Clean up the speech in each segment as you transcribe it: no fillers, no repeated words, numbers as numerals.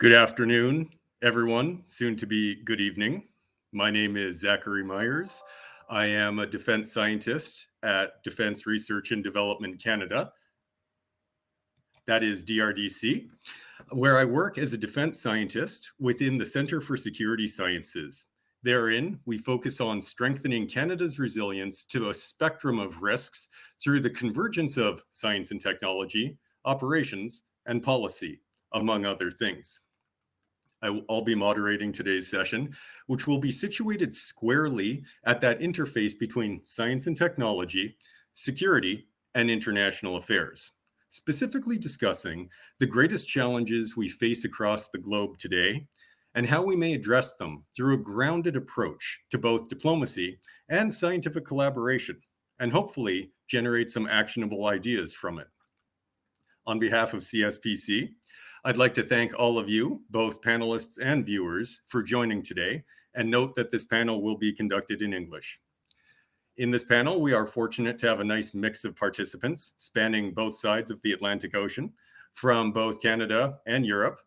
Good afternoon, everyone, soon to be good evening. My name is Zachary Myers. I am a defense scientist at Defense Research and Development Canada, that is DRDC, where I work as a defense scientist within the Centre for Security Sciences. Therein, we focus on strengthening Canada's resilience to a spectrum of risks through the convergence of science and technology, operations, and policy, among other things. I'll be moderating today's session, which will be situated squarely at that interface between science and technology, security, and international affairs, specifically discussing the greatest challenges we face across the globe today and how we may address them through a grounded approach to both diplomacy and scientific collaboration, and hopefully generate some actionable ideas from it. On behalf of CSPC, I'd like to thank all of you, both panelists and viewers, for joining today, and note that this panel will be conducted in English. In this panel, we are fortunate to have a nice mix of participants spanning both sides of the Atlantic Ocean, from both Canada and Europe,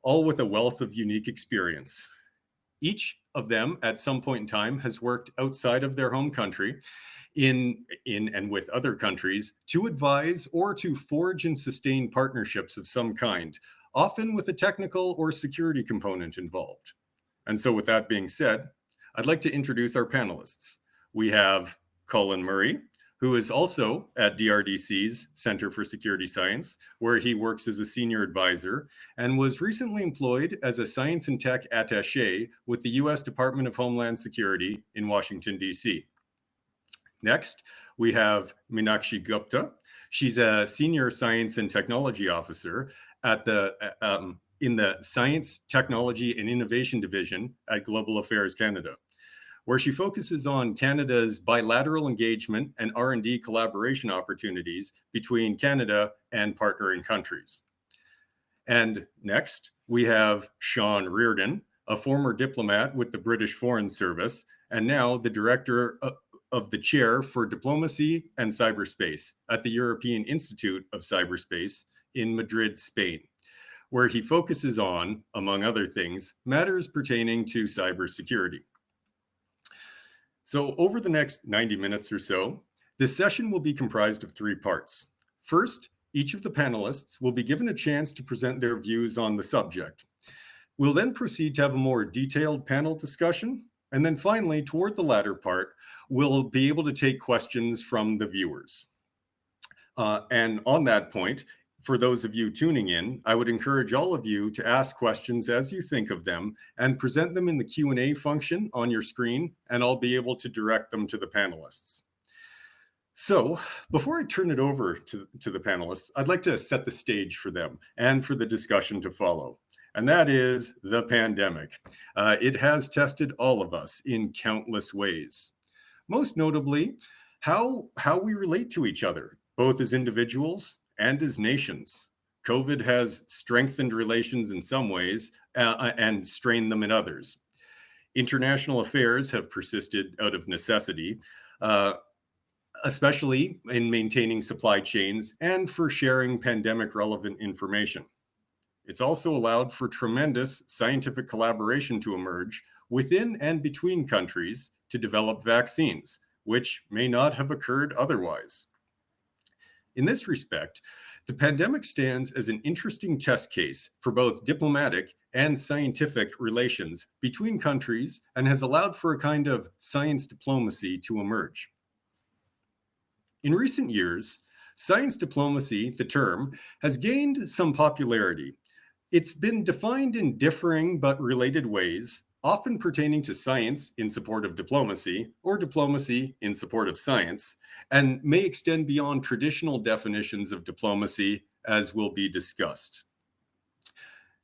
all with a wealth of unique experience. Each of them, at some point in time, has worked outside of their home country in and with other countries to advise or to forge and sustain partnerships of some kind, often with a technical or security component involved. And so with that being said, I'd like to introduce our panelists. We have Colin Murray, who is also at DRDC's Center for Security Science, where he works as a senior advisor and was recently employed as a science and tech attaché with the US Department of Homeland Security in Washington, D.C. Next, we have Meenakshi Gupta. She's a senior science and technology officer at in the Science, Technology, and Innovation Division at Global Affairs Canada, where she focuses on Canada's bilateral engagement and R&D collaboration opportunities between Canada and partnering countries. And next, we have Sean Reardon, a former diplomat with the British Foreign Service, and now the director of the Chair for Diplomacy and Cyberspace at the European Institute of Cyberspace in Madrid, Spain, where he focuses on, among other things, matters pertaining to cybersecurity. So over the next 90 minutes or so, this session will be comprised of three parts. First, each of the panelists will be given a chance to present their views on the subject. We'll then proceed to have a more detailed panel discussion. And then finally, toward the latter part, we'll be able to take questions from the viewers. And on that point, for those of you tuning in, I would encourage all of you to ask questions as you think of them and present them in the Q&A function on your screen, and I'll be able to direct them to the panelists. So before I turn it over to the panelists, I'd like to set the stage for them and for the discussion to follow. And that is the pandemic. It has tested all of us in countless ways. Most notably, how we relate to each other, both as individuals and as nations. COVID has strengthened relations in some ways and strained them in others. International affairs have persisted out of necessity, especially in maintaining supply chains and for sharing pandemic-relevant information. It's also allowed for tremendous scientific collaboration to emerge within and between countries to develop vaccines, which may not have occurred otherwise. In this respect, the pandemic stands as an interesting test case for both diplomatic and scientific relations between countries and has allowed for a kind of science diplomacy to emerge. In recent years, science diplomacy, the term, has gained some popularity. It's been defined in differing but related ways, often pertaining to science in support of diplomacy or diplomacy in support of science, and may extend beyond traditional definitions of diplomacy, as will be discussed.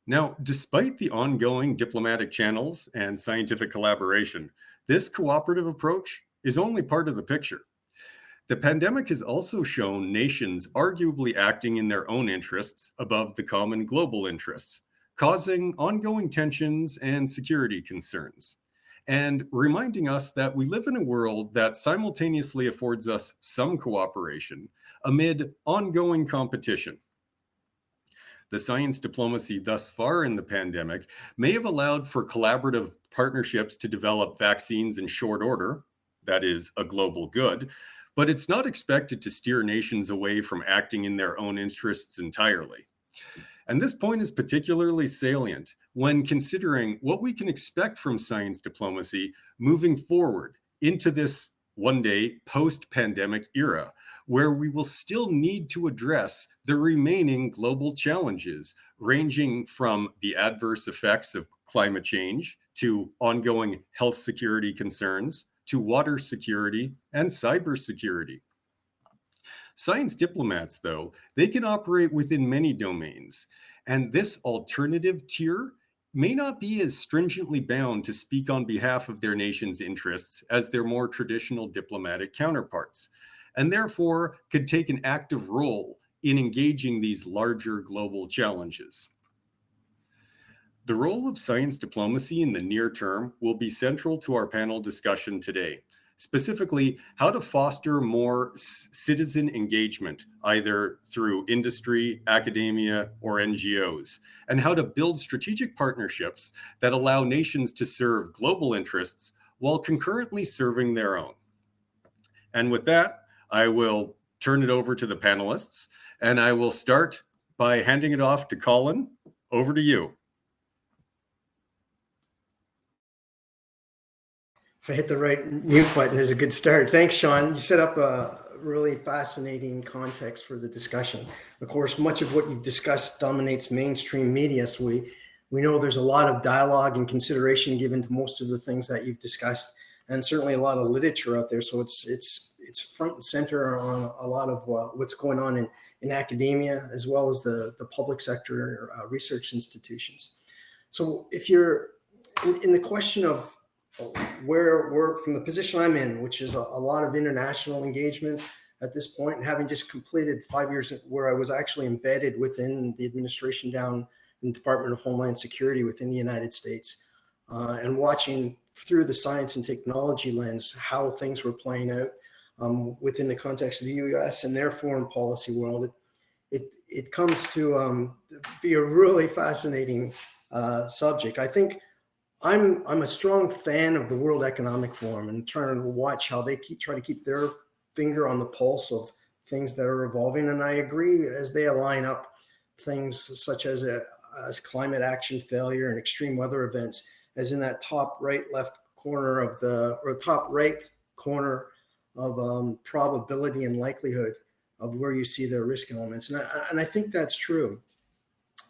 Now, despite the ongoing diplomatic channels and scientific collaboration, this cooperative approach is only part of the picture. The pandemic has also shown nations arguably acting in their own interests above the common global interests, causing ongoing tensions and security concerns, and reminding us that we live in a world that simultaneously affords us some cooperation amid ongoing competition. The science diplomacy thus far in the pandemic may have allowed for collaborative partnerships to develop vaccines in short order, that is, a global good, but it's not expected to steer nations away from acting in their own interests entirely. And this point is particularly salient when considering what we can expect from science diplomacy moving forward into this one day post-pandemic era, where we will still need to address the remaining global challenges, ranging from the adverse effects of climate change to ongoing health security concerns to water security and cybersecurity. Science diplomats, though, they can operate within many domains, and this alternative tier may not be as stringently bound to speak on behalf of their nation's interests as their more traditional diplomatic counterparts, and therefore could take an active role in engaging these larger global challenges. The role of science diplomacy in the near term will be central to our panel discussion today. Specifically, how to foster more citizen engagement, either through industry, academia, or NGOs, and how to build strategic partnerships that allow nations to serve global interests while concurrently serving their own. And with that, I will turn it over to the panelists, and I will start by handing it off to Colin. Over to you. If I hit the right mute button is a good start. Thanks, Sean. You set up a really fascinating context for the discussion. Of course, much of what you've discussed dominates mainstream media, so we know there's a lot of dialogue and consideration given to most of the things that you've discussed, and certainly a lot of literature out there. So it's front and center on a lot of what's going on in academia, as well as the public sector research institutions. So if you're in the question of where we're from the position I'm in, which is a lot of international engagement at this point, and having just completed 5 years where I was actually embedded within the administration down in the Department of Homeland Security within the United States, and watching through the science and technology lens how things were playing out within the context of the US and their foreign policy world, it comes to be a really fascinating subject. I think I'm a strong fan of the World Economic Forum and trying to watch how they try to keep their finger on the pulse of things that are evolving. And I agree, as they align up things such as climate action failure and extreme weather events as in that top right left corner of top right corner of probability and likelihood of where you see the risk elements. And I think that's true.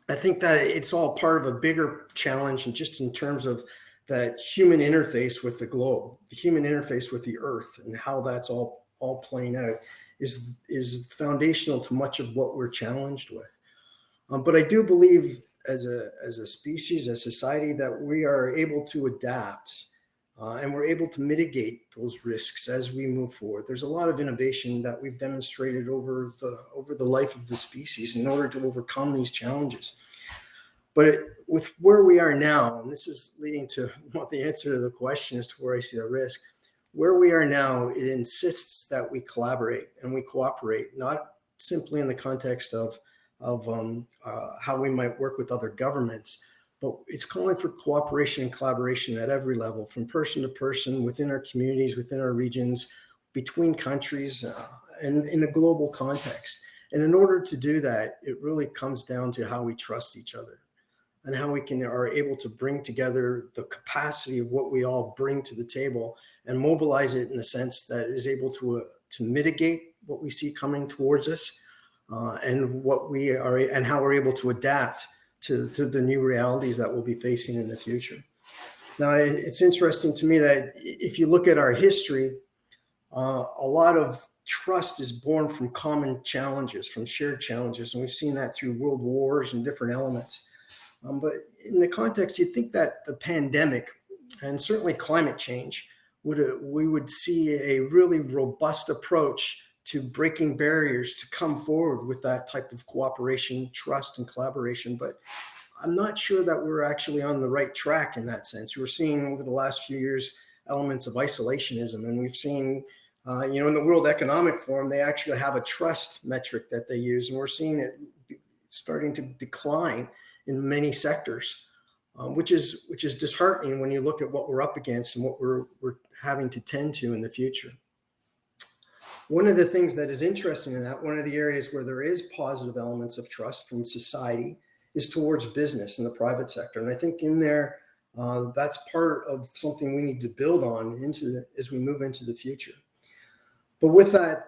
I think that it's all part of a bigger challenge, and just in terms of that human interface with the globe, the human interface with the earth, and how that's all playing out is foundational to much of what we're challenged with. But I do believe as a species, as a society, that we are able to adapt and we're able to mitigate those risks as we move forward. There's a lot of innovation that we've demonstrated over the life of the species in order to overcome these challenges. But with where we are now, and this is leading to what the answer to the question as to where I see the risk, where we are now, it insists that we collaborate and we cooperate, not simply in the context of how we might work with other governments, but it's calling for cooperation and collaboration at every level, from person to person, within our communities, within our regions, between countries, and in a global context. And in order to do that, it really comes down to how we trust each other and how we are able to bring together the capacity of what we all bring to the table and mobilize it in a sense that is able to mitigate what we see coming towards us, and how we're able to adapt to the new realities that we'll be facing in the future. Now, it's interesting to me that if you look at our history, a lot of trust is born from common challenges, from shared challenges, and we've seen that through world wars and different elements. But in the context, you'd think that the pandemic and certainly climate change we would see a really robust approach to breaking barriers to come forward with that type of cooperation, trust, and collaboration. But I'm not sure that we're actually on the right track in that sense. We're seeing over the last few years elements of isolationism, and we've seen, in the World Economic Forum, they actually have a trust metric that they use, and we're seeing it starting to decline in many sectors, which is disheartening when you look at what we're up against and what we're having to tend to in the future. One of the things that is interesting in that, one of the areas where there is positive elements of trust from society is towards business in the private sector. And I think in there, that's part of something we need to build on as we move into the future. But with that,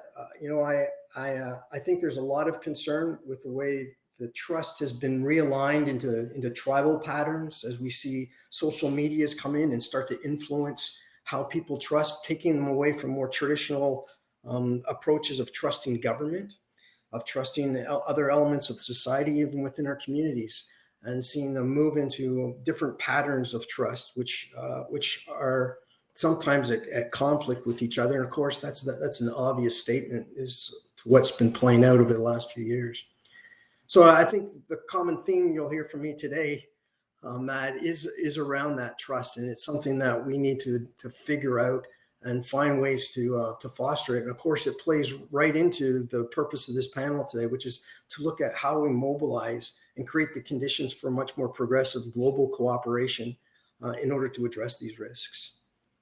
I think there's a lot of concern with the way the trust has been realigned into tribal patterns as we see social medias come in and start to influence how people trust, taking them away from more traditional approaches of trusting government, of trusting other elements of society, even within our communities, and seeing them move into different patterns of trust, which are sometimes at conflict with each other. And of course, that's an obvious statement is what's been playing out over the last few years. So I think the common theme you'll hear from me today, Matt, is around that trust, and it's something that we need to figure out and find ways to foster it. And of course, it plays right into the purpose of this panel today, which is to look at how we mobilize and create the conditions for much more progressive global cooperation in order to address these risks.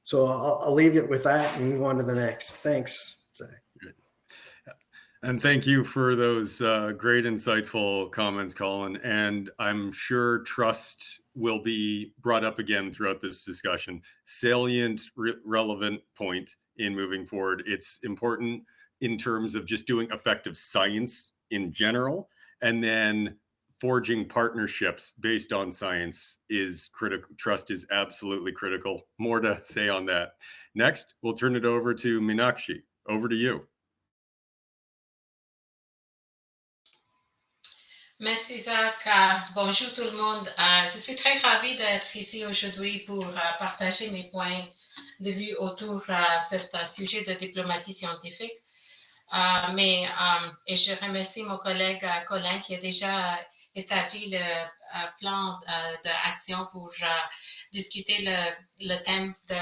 So I'll leave it with that and move on to the next. Thanks, Zach. And thank you for those great, insightful comments, Colin. And I'm sure trust will be brought up again throughout this discussion. Salient, relevant point in moving forward. It's important in terms of just doing effective science in general, and then forging partnerships based on science is critical. Trust is absolutely critical. More to say on that. Next, we'll turn it over to Meenakshi. Over to you. Merci Zach. Bonjour tout le monde. Je suis très ravie d'être ici aujourd'hui pour partager mes points de vue autour de ce sujet de diplomatie scientifique. Et je remercie mon collègue Colin qui a déjà établi le plan d'action pour discuter le thème de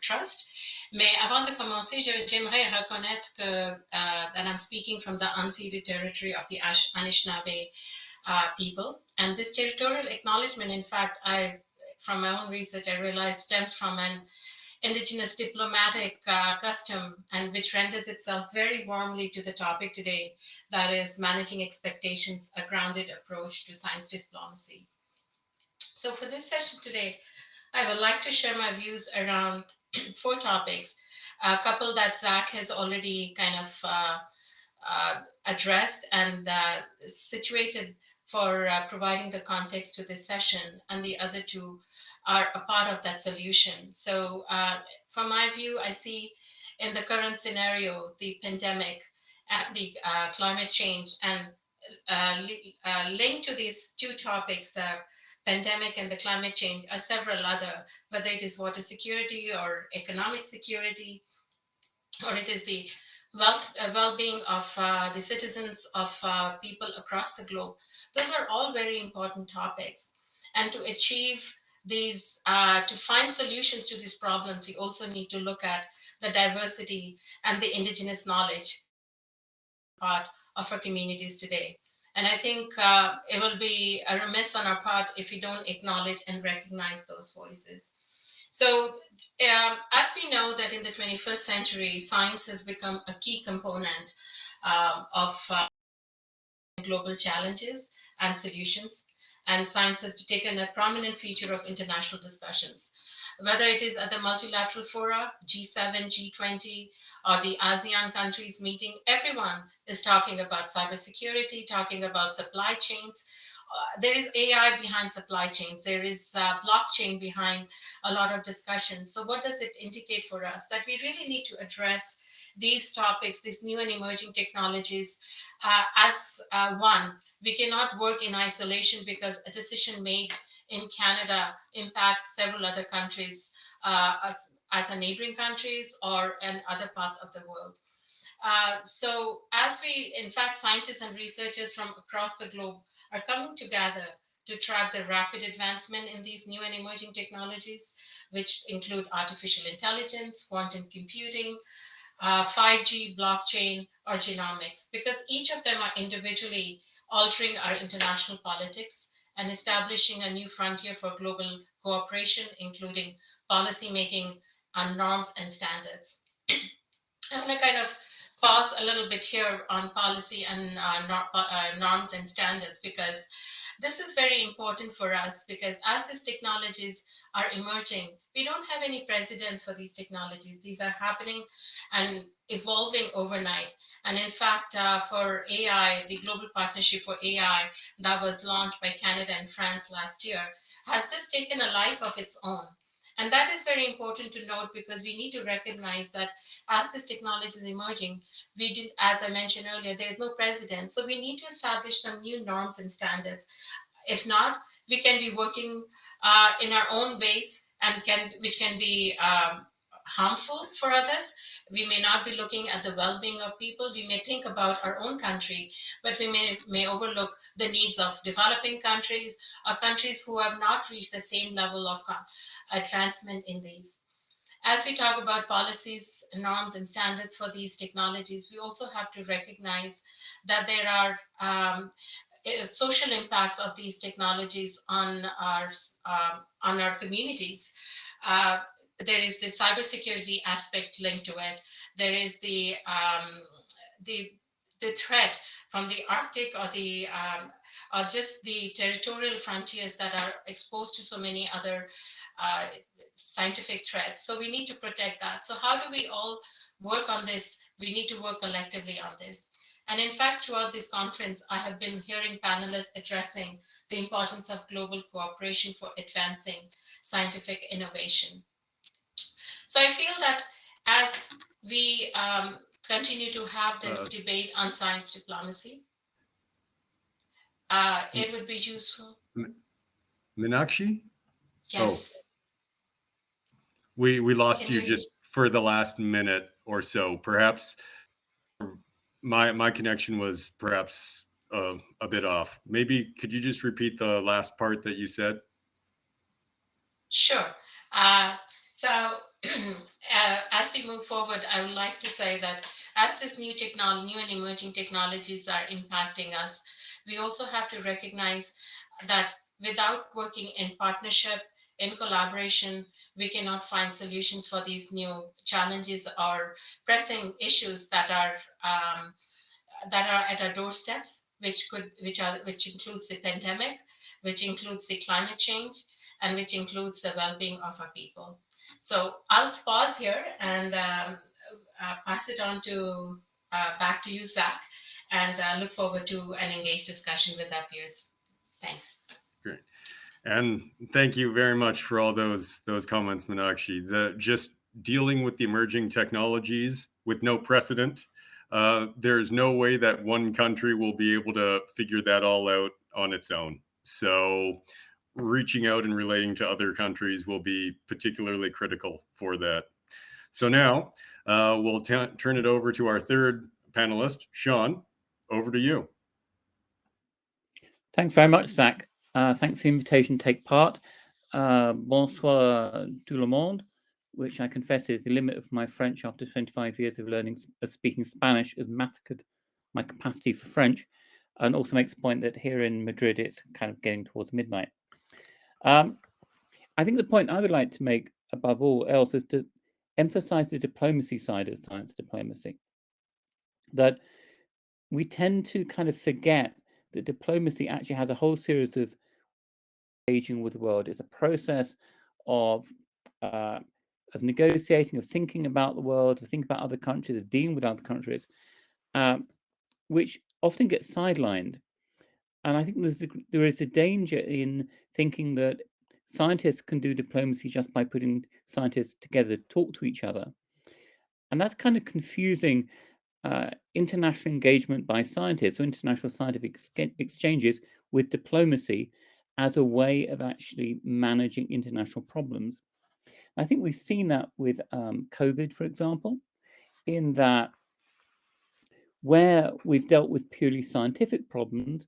trust. Mais avant de commencer, j'aimerais reconnaître que that I'm speaking from the unceded territory of the Anishinaabe people. And this territorial acknowledgement, in fact, from my own research, I realized stems from an indigenous diplomatic custom, and which renders itself very warmly to the topic today, that is managing expectations, a grounded approach to science diplomacy. So for this session today, I would like to share my views around 4 topics, a couple that Zach has already kind of addressed and situated for providing the context to this session, and the other 2 are a part of that solution. So from my view, I see in the current scenario, the pandemic and the climate change, and linked to these 2 topics, the pandemic and the climate change, are several other, whether it is water security or economic security, or it is the well-being of the citizens of people across the globe. Those are all very important topics. And to achieve these, to find solutions to these problems, we also need to look at the diversity and the indigenous knowledge part of our communities today. And I think it will be a remiss on our part if we don't acknowledge and recognize those voices. So as we know that in the 21st century, science has become a key component of global challenges and solutions. And science has taken a prominent feature of international discussions, whether it is at the multilateral fora, G7, G20, or the ASEAN countries meeting. Everyone is talking about cybersecurity, talking about supply chains. There is AI behind supply chains. There is blockchain behind a lot of discussions. So what does it indicate for us? That we really need to address these topics, these new and emerging technologies as one. We cannot work in isolation because a decision made in Canada impacts several other countries as a neighboring countries or in other parts of the world. So as we, in fact, scientists and researchers from across the globe are coming together to track the rapid advancement in these new and emerging technologies, which include artificial intelligence, quantum computing, 5G, blockchain, or genomics, because each of them are individually altering our international politics, and establishing a new frontier for global cooperation, including policy making on norms and standards. I'm going to kind of pause a little bit here on policy and norms and standards, because this is very important for us, because as these technologies are emerging, we don't have any precedents for these technologies. These are happening and evolving overnight. And in fact, for AI, the Global Partnership for AI that was launched by Canada and France last year has just taken a life of its own. And that is very important to note, because we need to recognize that as this technology is emerging, we did, as I mentioned earlier, there is no precedent. So we need to establish some new norms and standards. If not, we can be working in our own ways, and which can be harmful for others. We may not be looking at the well-being of people. We may think about our own country, but we may overlook the needs of developing countries, or countries who have not reached the same level of advancement in these. As we talk about policies, norms, and standards for these technologies, we also have to recognize that there are social impacts of these technologies on our communities. Uh, there is the cybersecurity aspect linked to it. There is the the threat from the Arctic, or just the territorial frontiers that are exposed to so many other uh, scientific threats. So we need to protect that. So how do we all work on this? We need to work collectively on this. And in fact, throughout this conference, I have been hearing panelists addressing the importance of global cooperation for advancing scientific innovation. So I feel that as we continue to have this debate on science diplomacy, it would be useful. Meenakshi? Yes. We lost you just for the last minute or so. Perhaps my connection was perhaps a bit off. Maybe could you just repeat the last part that you said? Sure. So as we move forward, I would like to say that as this new and emerging technologies are impacting us, we also have to recognize that without working in partnership, in collaboration, we cannot find solutions for these new challenges or pressing issues that are at our doorsteps, which includes the pandemic, which includes the climate change, and which includes the well-being of our people. So I'll pause here and pass it on to back to you, Zach, and look forward to an engaged discussion with our peers. Thanks. Great. And thank you very much for all those comments, Meenakshi. Just dealing with the emerging technologies with no precedent, there's no way that one country will be able to figure that all out on its own. So reaching out and relating to other countries will be particularly critical for that. So now we'll turn it over to our third panelist, Sean. Over to you. Thanks very much, Zach. Thanks for the invitation to take part. Bonsoir tout le monde, which I confess is the limit of my French after 25 years of speaking Spanish has massacred my capacity for French, and also makes the point that here in Madrid it's kind of getting towards midnight. I think the point I would like to make above all else is to emphasize the diplomacy side of science diplomacy. That we tend to kind of forget that diplomacy actually has a whole series of engaging with the world. It's a process of negotiating, of thinking about the world, of thinking about other countries, of dealing with other countries, which often gets sidelined. And I think there is a danger in thinking that scientists can do diplomacy just by putting scientists together to talk to each other. And that's kind of confusing international engagement by scientists or international scientific exchanges with diplomacy as a way of actually managing international problems. I think we've seen that with COVID, for example, in that where we've dealt with purely scientific problems,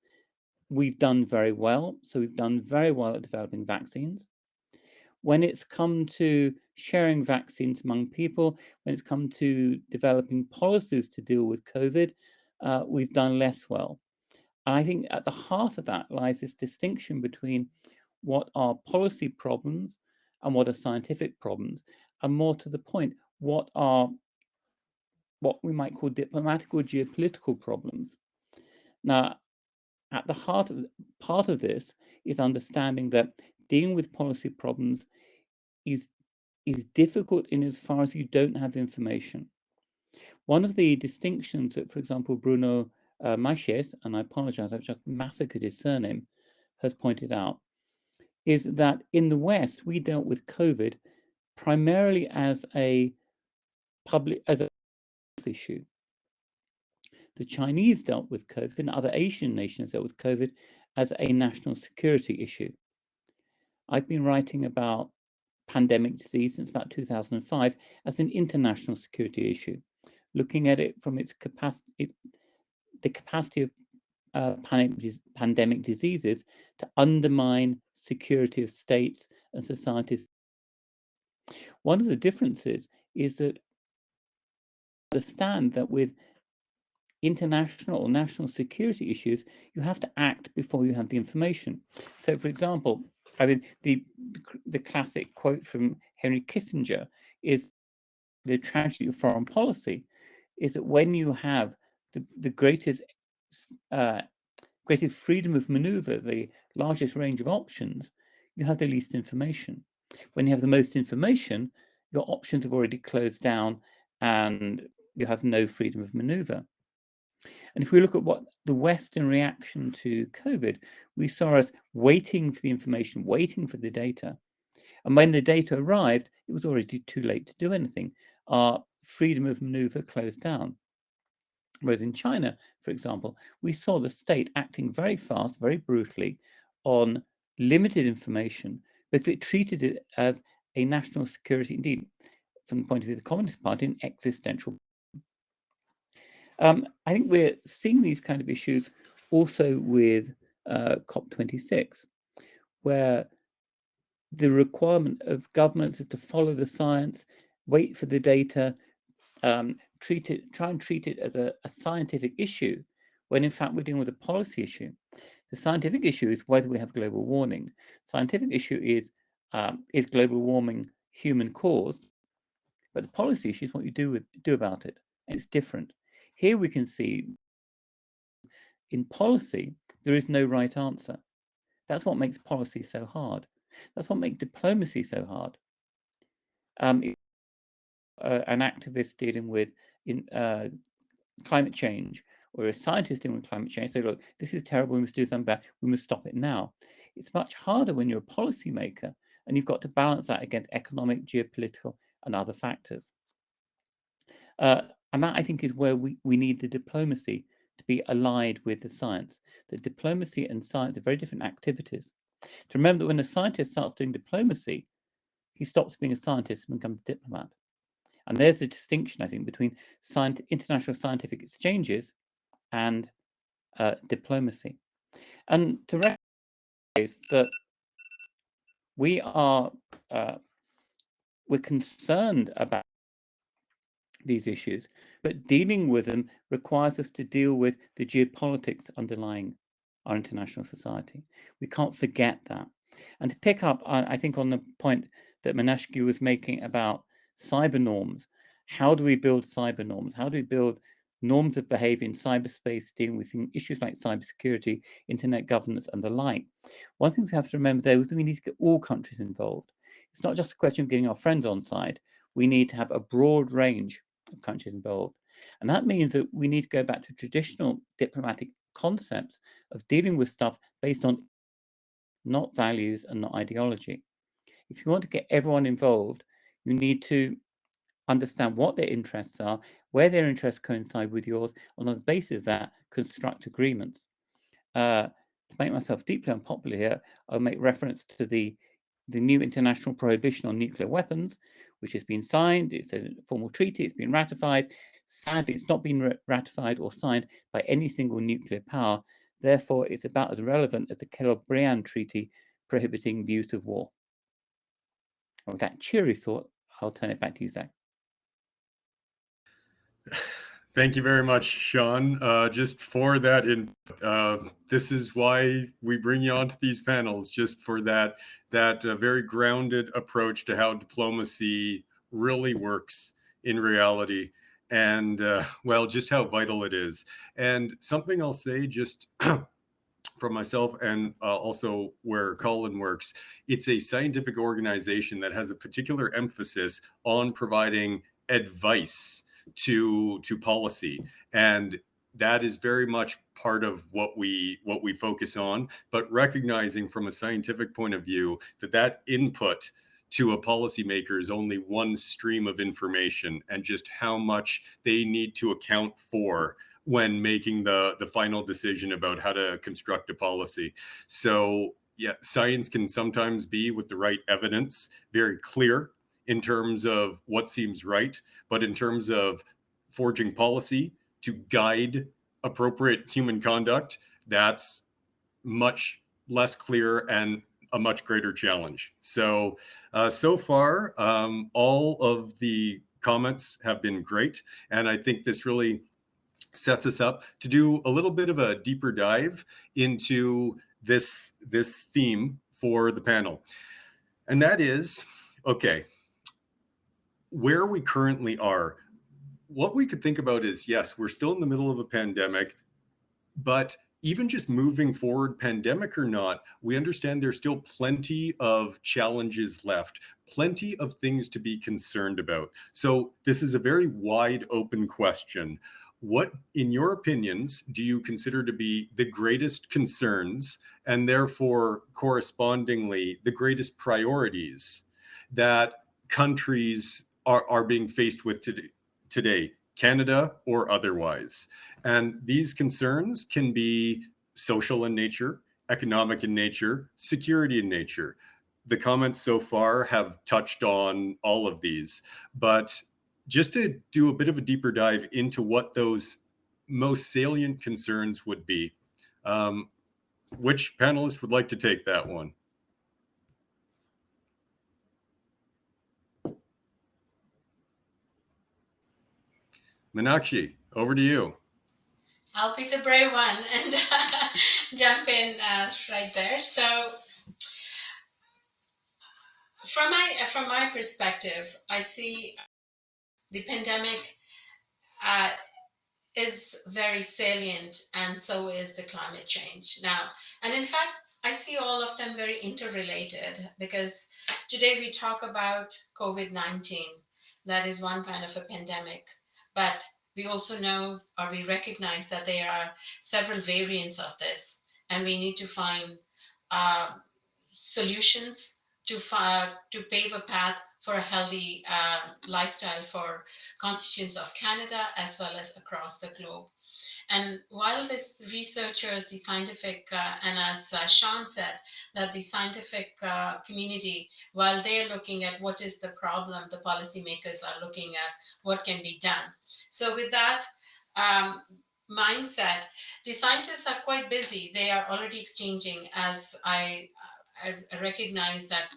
we've done very well. So we've done very well at developing vaccines. When it's come to sharing vaccines among people, when it's come to developing policies to deal with COVID, we've done less well. And I think at the heart of that lies this distinction between what are policy problems and what are scientific problems, and more to the point, what are what we might call diplomatic or geopolitical problems. Now, at the heart of part of this is understanding that dealing with policy problems is difficult in as far as you don't have information. One of the distinctions that, for example, Bruno Maches, and I apologize, I've just massacred his surname, has pointed out, is that in the West, we dealt with COVID primarily as a public, as a health issue. The Chinese dealt with COVID, and other Asian nations dealt with COVID as a national security issue. I've been writing about pandemic disease since about 2005 as an international security issue, looking at it from its capacity, the capacity of pandemic diseases to undermine security of states and societies. One of the differences is that understand that with international or national security issues, you have to act before you have the information. So, for example, I mean, the classic quote from Henry Kissinger is the tragedy of foreign policy is that when you have the greatest greatest freedom of maneuver, the largest range of options, you have the least information. When you have the most information, your options have already closed down and you have no freedom of maneuver. And if we look at what the Western reaction to COVID, we saw us waiting for the information, waiting for the data. And when the data arrived, it was already too late to do anything. Our freedom of maneuver closed down. Whereas in China, for example, we saw the state acting very fast, very brutally on limited information because it treated it as a national security, indeed, from the point of view of the Communist Party, an existential. I think we're seeing these kind of issues also with COP26, where the requirement of governments is to follow the science, wait for the data, try and treat it as a scientific issue, when in fact we're dealing with a policy issue. The scientific issue is whether we have global warming. Scientific issue is global warming human caused, but the policy issue is what you do about it, and it's different. Here we can see in policy there is no right answer. That's what makes policy so hard. That's what makes diplomacy so hard. An activist dealing with climate change or a scientist dealing with climate change say, look, this is terrible, we must do something about it, we must stop it now. It's much harder when you're a policymaker and you've got to balance that against economic, geopolitical, and other factors. And that, I think, is where we need the diplomacy to be allied with the science. The diplomacy and science are very different activities. To remember that when a scientist starts doing diplomacy, he stops being a scientist and becomes a diplomat. And there's a distinction, I think, between international scientific exchanges and diplomacy. And to recognize that we are we're concerned about these issues, but dealing with them requires us to deal with the geopolitics underlying our international society. We can't forget that. And to pick up, I think, on the point that Manashki was making about cyber norms, how do we build cyber norms? How do we build norms of behavior in cyberspace dealing with issues like cybersecurity, internet governance, and the like? One thing we have to remember there is we need to get all countries involved. It's not just a question of getting our friends on side. We need to have a broad range of countries involved. And that means that we need to go back to traditional diplomatic concepts of dealing with stuff based on not values and not ideology. If you want to get everyone involved, you need to understand what their interests are, where their interests coincide with yours, and on the basis of that, construct agreements. To make myself deeply unpopular here, I'll make reference to the new international prohibition on nuclear weapons, which has been signed. It's a formal treaty. It's been ratified. Sadly, it's not been ratified or signed by any single nuclear power. Therefore, it's about as relevant as the Kellogg-Briand Treaty prohibiting the use of war. And with that cheery thought, I'll turn it back to you, Zach. Thank you very much, Sean. Just for that this is why we bring you onto these panels, just for that very grounded approach to how diplomacy really works in reality, and well, just how vital it is. And something I'll say, just from myself and also where Colin works, it's a scientific organization that has a particular emphasis on providing advice to policy, and that is very much part of what we focus on, but recognizing from a scientific point of view that input to a policymaker is only one stream of information, and just how much they need to account for when making the final decision about how to construct a policy. So yeah, science can sometimes be, with the right evidence, very clear in terms of what seems right, but in terms of forging policy to guide appropriate human conduct, that's much less clear and a much greater challenge. So so far, all of the comments have been great, and I think this really sets us up to do a little bit of a deeper dive into this theme for the panel. And that is, okay, where we currently are, what we could think about is, yes, we're still in the middle of a pandemic, but even just moving forward, pandemic or not, we understand there's still plenty of challenges left, plenty of things to be concerned about. So this is a very wide open question. What, in your opinions, do you consider to be the greatest concerns, and therefore correspondingly the greatest priorities that countries are being faced with today, Canada or otherwise? And these concerns can be social in nature, economic in nature, security in nature. The comments so far have touched on all of these, but just to do a bit of a deeper dive into what those most salient concerns would be, which panelist would like to take that one? Meenakshi, over to you. I'll be the brave one and jump in right there. So from my perspective, I see the pandemic is very salient, and so is the climate change now. And in fact, I see all of them very interrelated, because today we talk about COVID-19. That is one kind of a pandemic, but we also know, or we recognize, that there are several variants of this, and we need to find uh, solutions to pave a path for a healthy lifestyle for constituents of Canada as well as across the globe. And while this researchers, the scientific, and as Sean said, that the scientific community, while they're looking at what is the problem, the policymakers are looking at what can be done. So with that mindset, the scientists are quite busy. They are already exchanging, as I recognize that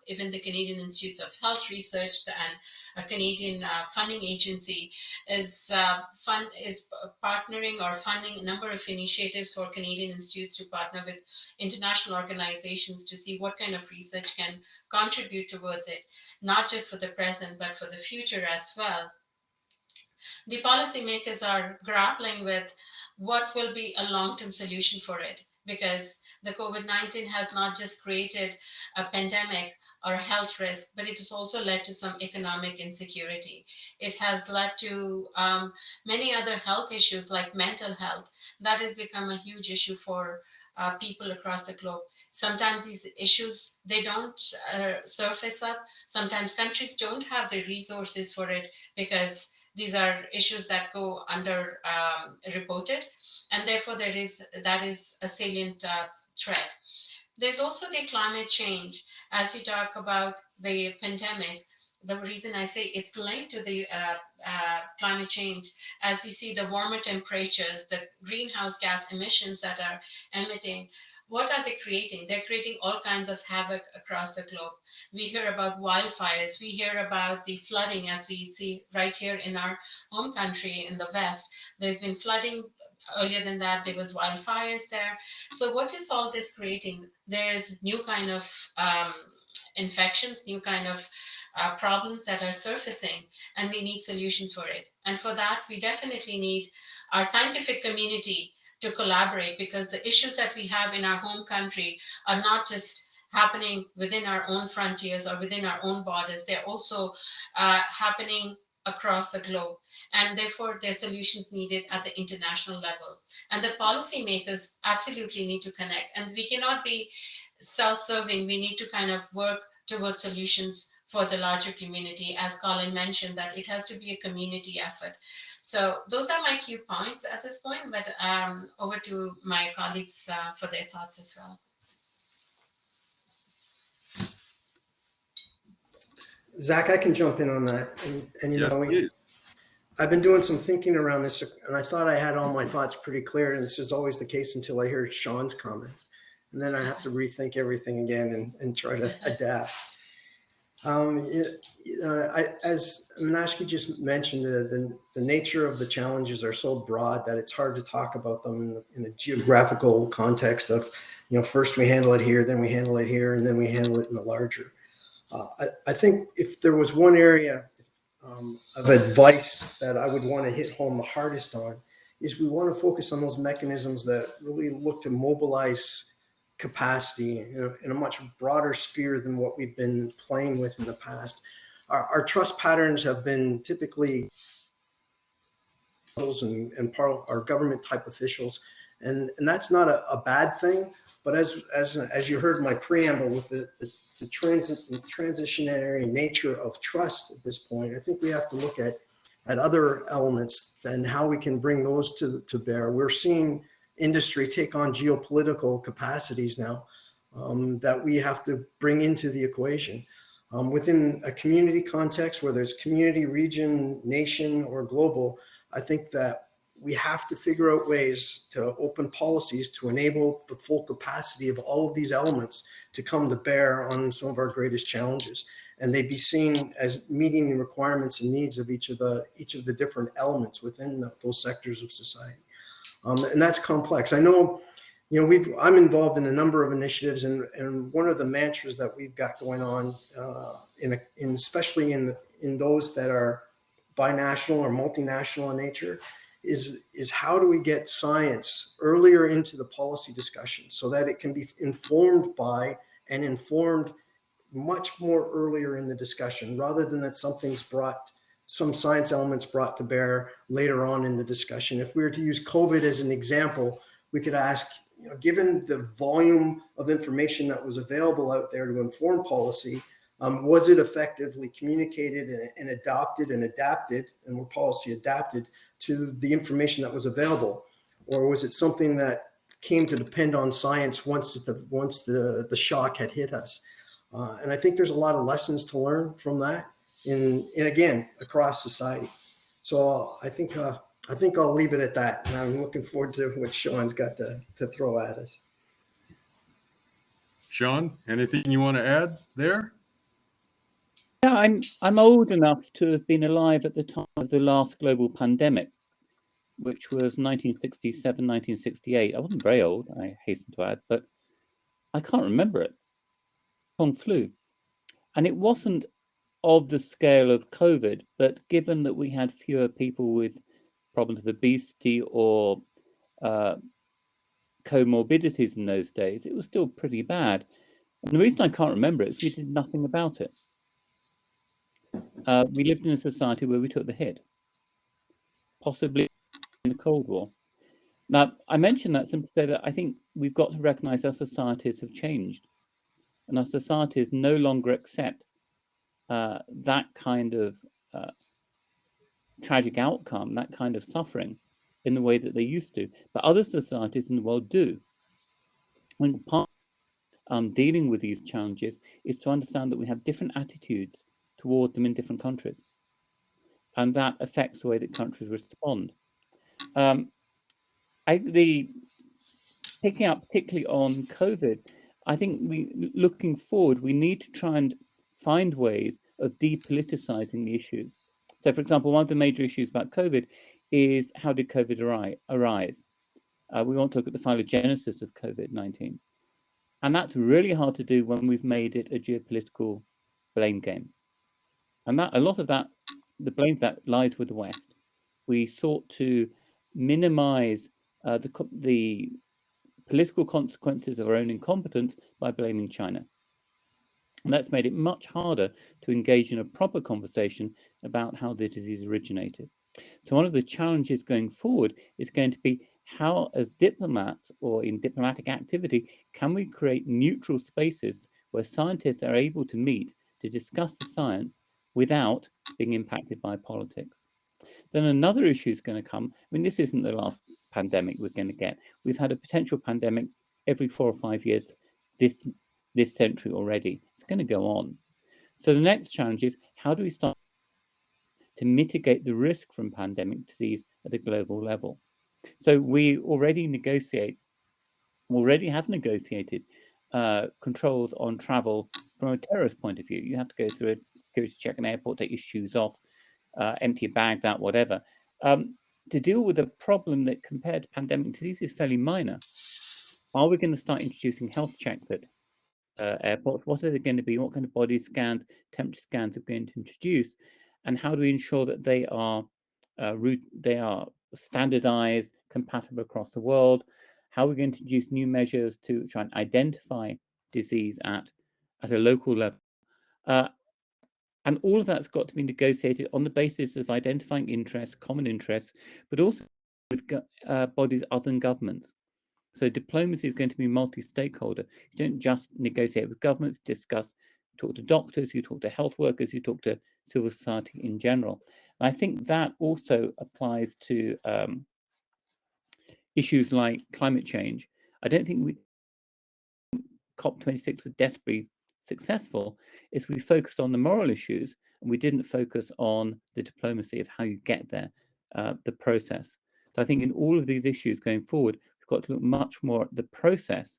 even the Canadian Institutes of Health Research and a Canadian funding agency is partnering or funding a number of initiatives for Canadian institutes to partner with international organizations to see what kind of research can contribute towards it, not just for the present, but for the future as well. The policymakers are grappling with what will be a long-term solution for it, because the COVID-19 has not just created a pandemic or a health risk, but it has also led to some economic insecurity. It has led to many other health issues like mental health. That has become a huge issue for people across the globe. Sometimes these issues, they don't surface up. Sometimes countries don't have the resources for it, because these are issues that go under reported, and therefore that is a salient threat. There's also the climate change. As we talk about the pandemic, the reason I say it's linked to the climate change, as we see the warmer temperatures, the greenhouse gas emissions that are emitting, what are they creating? They're creating all kinds of havoc across the globe. We hear about wildfires. We hear about the flooding, as we see right here in our home country in the West. There's been flooding. Earlier than that, there was wildfires there. So what is all this creating? There is new kind of infections, new kind of problems that are surfacing, and we need solutions for it. And for that, we definitely need our scientific community to collaborate, because the issues that we have in our home country are not just happening within our own frontiers or within our own borders. They're also happening across the globe, and therefore there are solutions needed at the international level. And the policymakers absolutely need to connect, and we cannot be self-serving. We need to kind of work towards solutions for the larger community, as Colin mentioned, that it has to be a community effort. So those are my key points at this point, but over to my colleagues for their thoughts as well. Zach, I can jump in on that. And Yes, please. I've been doing some thinking around this, and I thought I had all my thoughts pretty clear. And this is always the case until I hear Sean's comments. And then I have to rethink everything again and try to adapt. As Minashki just mentioned, the nature of the challenges are so broad that it's hard to talk about them in a geographical context of, first we handle it here, then we handle it here, and then we handle it in the larger. I think if there was one area of advice that I would want to hit home the hardest on, is we want to focus on those mechanisms that really look to mobilize capacity in a much broader sphere than what we've been playing with in the past. Our trust patterns have been typically and our government type officials, and that's not a bad thing. But as you heard in my preamble, with the transitionary nature of trust at this point, I think we have to look at other elements and how we can bring those to bear. We're seeing industry take on geopolitical capacities now that we have to bring into the equation. Within a community context, whether it's community, region, nation, or global, I think that we have to figure out ways to open policies to enable the full capacity of all of these elements to come to bear on some of our greatest challenges, and they be seen as meeting the requirements and needs of each of the different elements within those sectors of society. And that's complex. I know, I'm involved in a number of initiatives, and one of the mantras that we've got going on, especially in those that are binational or multinational in nature, is how do we get science earlier into the policy discussion so that it can be informed by and informed much more earlier in the discussion, rather than that some science elements brought to bear later on in the discussion. If we were to use COVID as an example, we could ask, given the volume of information that was available out there to inform policy, was it effectively communicated and adopted and adapted, and were policy adapted to the information that was available? Or was it something that came to depend on science once the shock had hit us? And I think there's a lot of lessons to learn from that, in again, across society. So I think I'll leave it at that, and I'm looking forward to what Sean's got to throw at us. Sean, anything you want to add there? Yeah, I'm old enough to have been alive at the time of the last global pandemic, which was 1967, 1968. I wasn't very old, I hasten to add, but I can't remember it. Hong flu. And it wasn't of the scale of COVID, but given that we had fewer people with problems of obesity or comorbidities in those days, it was still pretty bad. And the reason I can't remember it is we did nothing about it. We lived in a society where we took the hit, possibly in the Cold War. Now, I mention that simply to say that I think we've got to recognize our societies have changed, and our societies no longer accept that kind of tragic outcome, that kind of suffering in the way that they used to. But other societies in the world do. And part of dealing with these challenges is to understand that we have different attitudes towards them in different countries. And that affects the way that countries respond. The picking up particularly on COVID, I think looking forward, we need to try and find ways of depoliticizing the issues. So, for example, one of the major issues about COVID is how did COVID arise? We want to look at the phylogenesis of COVID-19. And that's really hard to do when we've made it a geopolitical blame game. And that a lot of that, the blame for that lies with the West. We sought to minimize the political consequences of our own incompetence by blaming China. And that's made it much harder to engage in a proper conversation about how the disease originated. So one of the challenges going forward is going to be how, as diplomats or in diplomatic activity, can we create neutral spaces where scientists are able to meet to discuss the science without being impacted by politics. Then another issue is going to come. I mean, this isn't the last pandemic we're going to get. We've had a potential pandemic every 4 or 5 years this century already. It's going to go on. So the next challenge is how do we start to mitigate the risk from pandemic disease at a global level? So we already have negotiated controls on travel from a terrorist point of view. You have to go through a security check in an airport, take your shoes off, empty your bags out, whatever. To deal with a problem that compared to pandemic disease is fairly minor. Are we going to start introducing health checks at airports? What are they going to be? What kind of body scans, temperature scans are we going to introduce? And how do we ensure that they are standardized, compatible across the world? How are we going to introduce new measures to try and identify disease at a local level? And all of that's got to be negotiated on the basis of identifying interests, common interests, but also with bodies other than governments. So diplomacy is going to be multi-stakeholder. You don't just negotiate with governments, talk to doctors, you talk to health workers, you talk to civil society in general. And I think that also applies to issues like climate change. I don't think COP26 was desperately successful is we focused on the moral issues and we didn't focus on the diplomacy of how you get there, the process. So I think in all of these issues going forward, we've got to look much more at the process.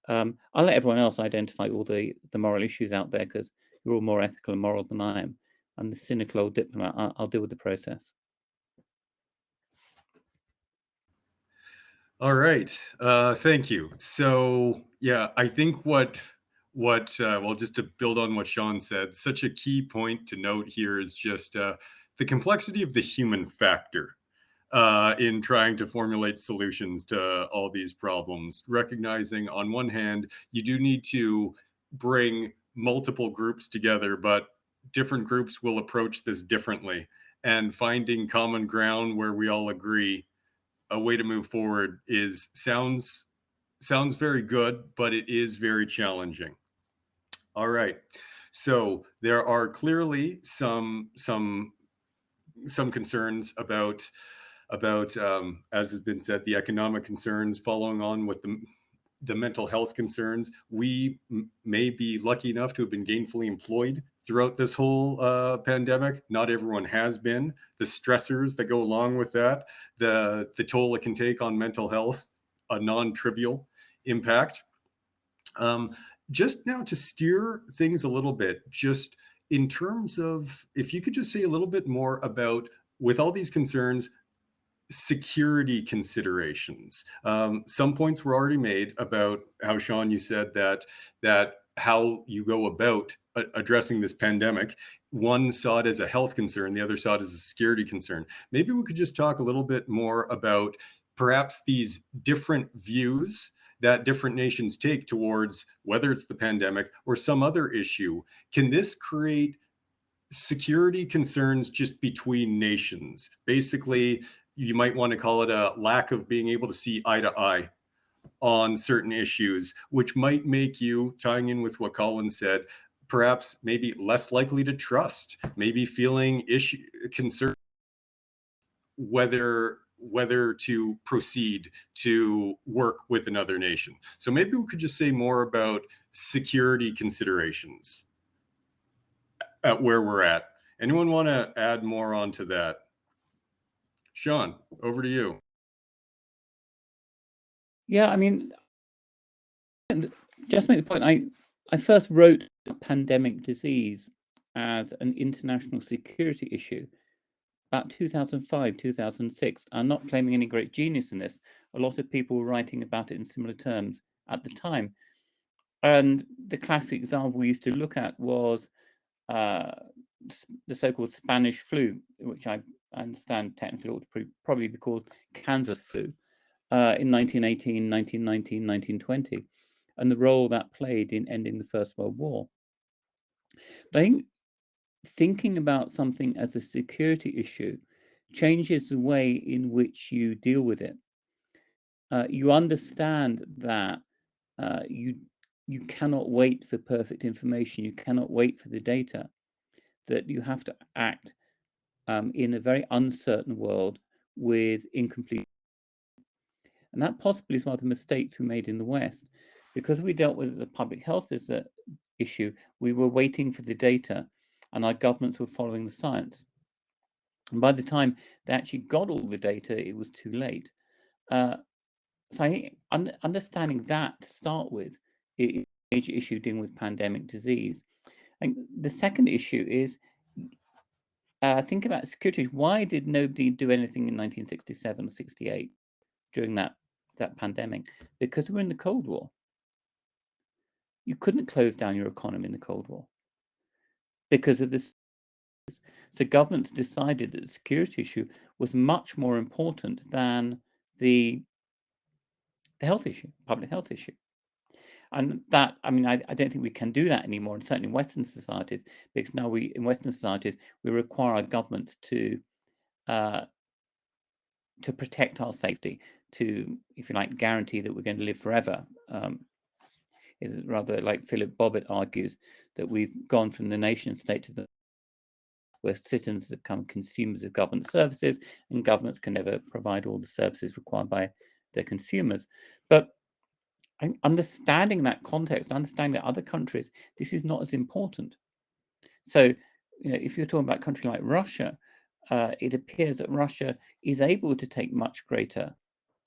I'll let everyone else identify all the moral issues out there because you're all more ethical and moral than I am. I'm the cynical old diplomat. I'll deal with the process. All right. Thank you. So yeah, I think well, just to build on what Sean said, such a key point to note here is just the complexity of the human factor in trying to formulate solutions to all these problems. Recognizing on one hand, you do need to bring multiple groups together, but different groups will approach this differently. And finding common ground where we all agree a way to move forward sounds very good, but it is very challenging. All right. So there are clearly some concerns about as has been said, the economic concerns following on with the mental health concerns. We may be lucky enough to have been gainfully employed throughout this whole pandemic. Not everyone has been. The stressors that go along with that, the toll it can take on mental health, a non-trivial impact. Just now to steer things a little bit, just in terms of, if you could just say a little bit more about, with all these concerns, security considerations. Some points were already made about how, Sean, you said that how you go about addressing this pandemic. One saw it as a health concern, the other saw it as a security concern. Maybe we could just talk a little bit more about perhaps these different views that different nations take towards whether it's the pandemic or some other issue. Can this create security concerns just between nations? Basically, you might want to call it a lack of being able to see eye to eye on certain issues, which might make you, tying in with what Colin said, perhaps maybe less likely to trust, maybe feeling concern whether to proceed to work with another nation. So maybe we could just say more about security considerations at where we're at. Anyone want to add more onto that? Sean, over to you. Yeah, I mean, And just make the point, I first wrote pandemic disease as an international security issue about 2005, 2006. I'm not claiming any great genius in this. A lot of people were writing about it in similar terms at the time. And the classic example we used to look at was the so-called Spanish flu, which I understand technically ought to probably be called Kansas flu, in 1918, 1919, 1920, and the role that played in ending the First World War. But I think thinking about something as a security issue changes the way in which you deal with it. You understand that you cannot wait for perfect information. You cannot wait for the data. That you have to act in a very uncertain world with incomplete. And that possibly is one of the mistakes we made in the West. Because we dealt with the public health as an issue, we were waiting for the data and our governments were following the science. And by the time they actually got all the data, it was too late. So I think understanding that to start with is a major issue dealing with pandemic disease. And the second issue is think about security. Why did nobody do anything in 1967 or 68 during that pandemic? Because we were in the Cold War. You couldn't close down your economy in the Cold War because of this. So governments decided that the security issue was much more important than the health issue, public health issue. And that, I mean, I don't think we can do that anymore, and certainly in Western societies, because now in Western societies, we require our governments to protect our safety, to, if you like, guarantee that we're going to live forever. Is rather like Philip Bobbitt argues that we've gone from the nation state to where citizens become consumers of government services, and governments can never provide all the services required by their consumers. But understanding that context, understanding that other countries, this is not as important. So, if you're talking about a country like Russia, it appears that Russia is able to take much greater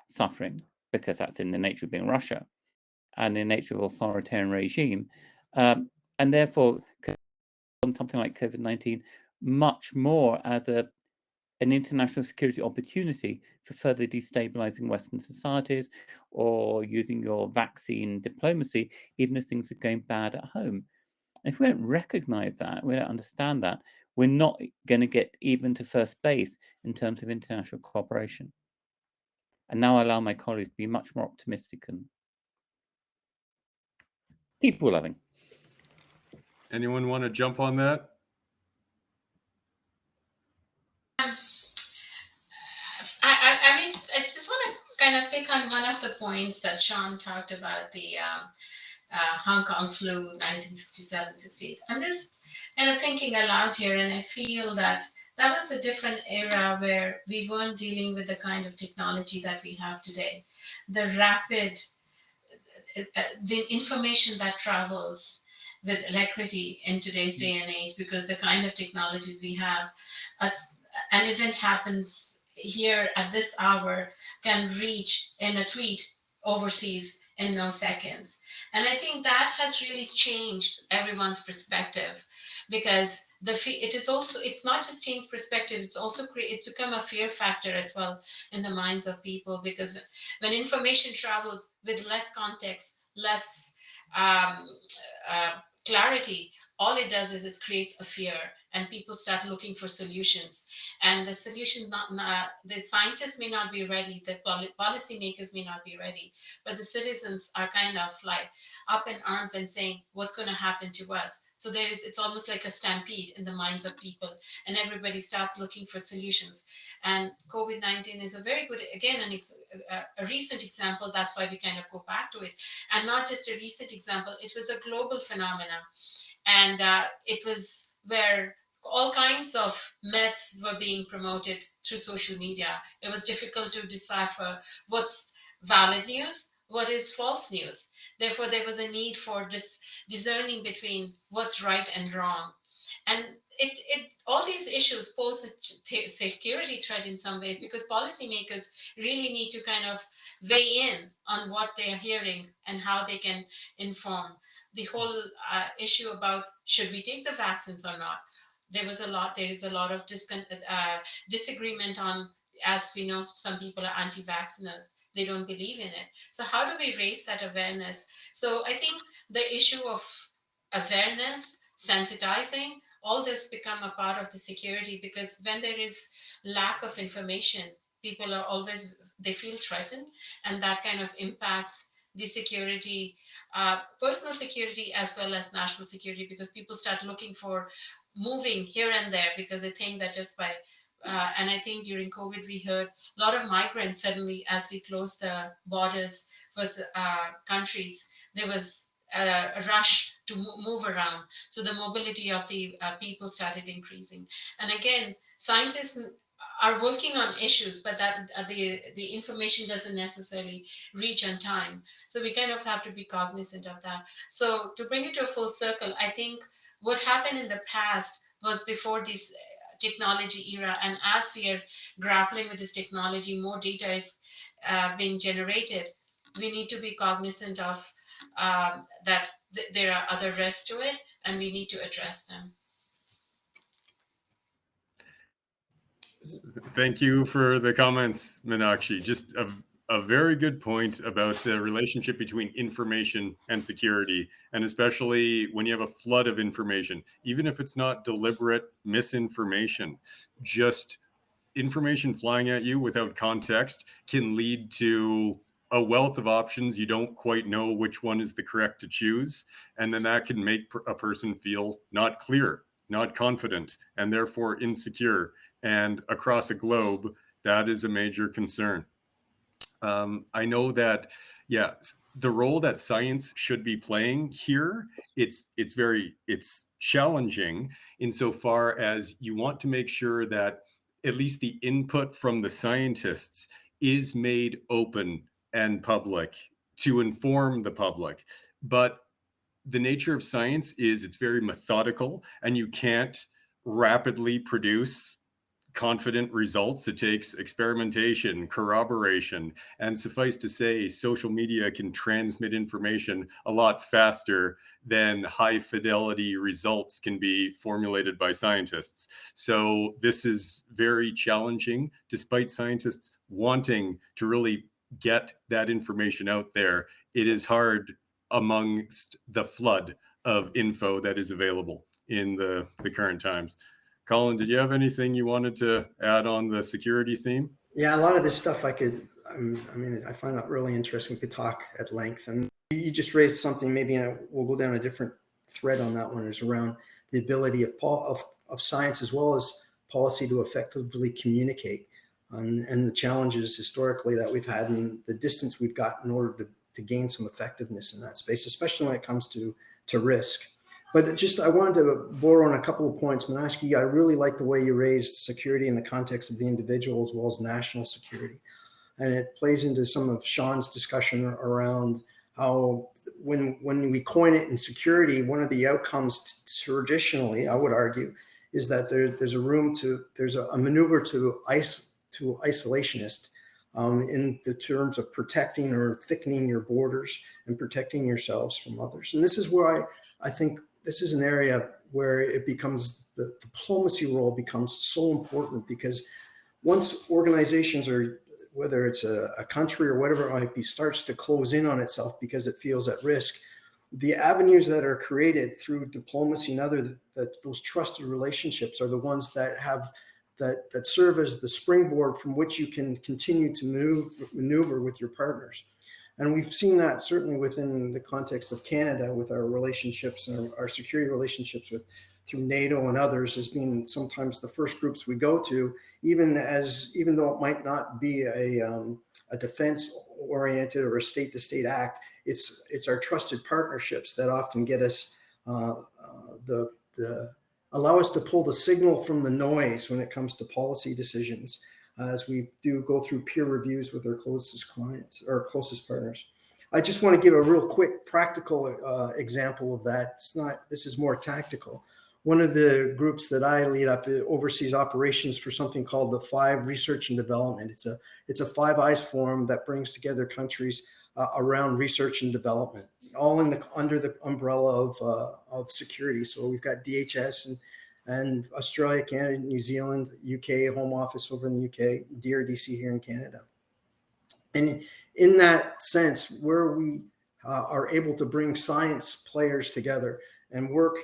suffering because that's in the nature of being Russia and the nature of authoritarian regime, and therefore on something like COVID-19 much more as an international security opportunity for further destabilizing Western societies, or using your vaccine diplomacy, even if things are going bad at home. If we don't recognize that, we don't understand that, we're not going to get even to first base in terms of international cooperation. And now I allow my colleagues to be much more optimistic and people loving. Anyone want to jump on that? I mean, I just want to kind of pick on one of the points that Sean talked about, the Hong Kong flu, 1967, 68. I'm just kind of thinking aloud here, and I feel that that was a different era where we weren't dealing with the kind of technology that we have today. The rapid, the information that travels with alacrity in today's day and age, because the kind of technologies we have, an event happens here at this hour can reach in a tweet overseas in no seconds. And I think that has really changed everyone's perspective, because it's not just changed perspective, it's also it's become a fear factor as well in the minds of people, because when information travels with less context, less clarity, all it does is it creates a fear, and people start looking for solutions. And the solution, the scientists may not be ready, the policymakers may not be ready, but the citizens are kind of like up in arms and saying, what's going to happen to us? So it's almost like a stampede in the minds of people, and everybody starts looking for solutions. And COVID-19 is a very good, again, a recent example. That's why we kind of go back to it. And not just a recent example, it was a global phenomenon. And it was where all kinds of myths were being promoted through social media. It was difficult to decipher what's valid news, what is false news. Therefore, there was a need for discerning between what's right and wrong. And all these issues pose a security threat in some ways, because policymakers really need to kind of weigh in on what they're hearing and how they can inform. The whole issue about should we take the vaccines or not, there is a lot of disagreement on, as we know, some people are anti-vacciners. They don't believe in it. So how do we raise that awareness? So I think the issue of awareness, sensitizing, all this become a part of the security, because when there is lack of information, people are always, they feel threatened, and that kind of impacts the security, personal security as well as national security, because people start looking for moving here and there, because they think that just by and I think during COVID, we heard a lot of migrants suddenly, as we closed the borders for the, countries, there was a rush to move around. So the mobility of the people started increasing. And again, scientists are working on issues, but that the information doesn't necessarily reach on time. So we kind of have to be cognizant of that. So to bring it to a full circle, I think what happened in the past was before this technology era, and as we are grappling with this technology, more data is being generated. We need to be cognizant of that there are other risks to it, and we need to address them. Thank you for the comments, Meenakshi. Just a very good point about the relationship between information and security, and especially when you have a flood of information, even if it's not deliberate misinformation, just information flying at you without context can lead to a wealth of options. You don't quite know which one is the correct to choose. And then that can make a person feel not clear, not confident, and therefore insecure. And across a globe, that is a major concern. I know that, yeah, the role that science should be playing here, it's challenging insofar as you want to make sure that at least the input from the scientists is made open and public to inform the public. But the nature of science is it's very methodical, and you can't rapidly produce confident results. It takes experimentation, corroboration, and suffice to say, social media can transmit information a lot faster than high fidelity results can be formulated by scientists. So this is very challenging, despite scientists wanting to really get that information out there. It is hard amongst the flood of info that is available in the current times. Colin, did you have anything you wanted to add on the security theme? Yeah, a lot of this stuff I find that really interesting. We could talk at length. And you just raised something, maybe we'll go down a different thread on that one, is around the ability of science as well as policy to effectively communicate, and the challenges historically that we've had and the distance we've got in order to gain some effectiveness in that space, especially when it comes to risk. But just, I wanted to borrow on a couple of points. Meenakshi, I really like the way you raised security in the context of the individual as well as national security. And it plays into some of Sean's discussion around how when we coin it in security, one of the outcomes traditionally, I would argue, is that there's a maneuver to isolationist in the terms of protecting or thickening your borders and protecting yourselves from others. And this is where I think this is an area where it becomes, the diplomacy role becomes so important, because once organizations, or whether it's a country or whatever it might be, starts to close in on itself because it feels at risk, the avenues that are created through diplomacy and those trusted relationships are the ones that serve as the springboard from which you can continue to maneuver with your partners. And we've seen that certainly within the context of Canada, with our relationships and our security relationships through NATO and others, as being sometimes the first groups we go to, even though it might not be a defense oriented or a state to state act. It's our trusted partnerships that often get us allow us to pull the signal from the noise when it comes to policy decisions, as we do go through peer reviews with our closest clients or closest partners. I just want to give a real quick practical example of that. This is more tactical. One of the groups that I lead up oversees operations for something called the Five Research and Development. It's a Five Eyes forum that brings together countries around research and development, all under the umbrella of security. So we've got DHS and Australia, Canada, New Zealand, UK, Home Office over in the UK, DRDC here in Canada. And in that sense, where we are able to bring science players together and work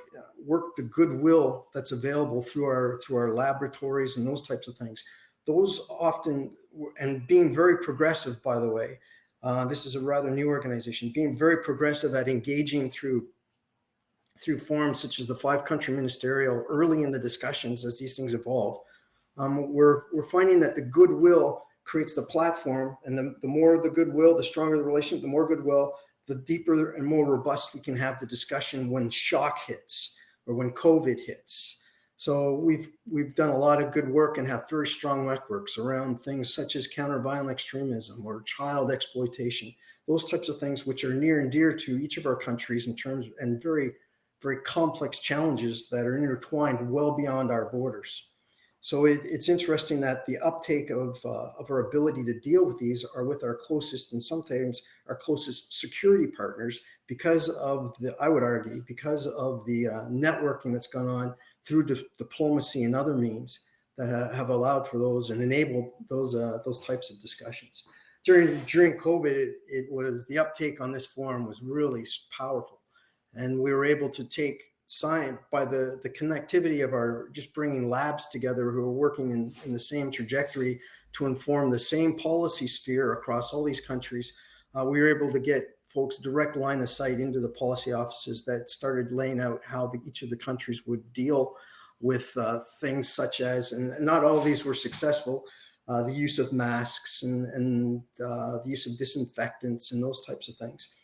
the goodwill that's available through our laboratories and those types of things, those often, and being very progressive, by the way, this is a rather new organization, being very progressive at engaging through forums such as the 5-country ministerial early in the discussions as these things evolve. We're finding that the goodwill creates the platform, and the more the goodwill, the stronger the relationship, the more goodwill, the deeper and more robust we can have the discussion when shock hits or when COVID hits. So we've done a lot of good work and have very strong networks around things such as counter-violent extremism or child exploitation, those types of things which are near and dear to each of our countries in terms, and very, very complex challenges that are intertwined well beyond our borders. So it's interesting that the uptake of our ability to deal with these are with our closest, and sometimes our closest security partners, because of I would argue, because of the networking that's gone on through diplomacy and other means that have allowed for those and enabled those types of discussions. During COVID, it was the uptake on this forum was really powerful, and we were able to take science by the connectivity of our just bringing labs together who are working in the same trajectory to inform the same policy sphere across all these countries. We were able to get folks direct line of sight into the policy offices that started laying out how each of the countries would deal with things such as, and not all of these were successful, the use of masks and the use of disinfectants and those types of things.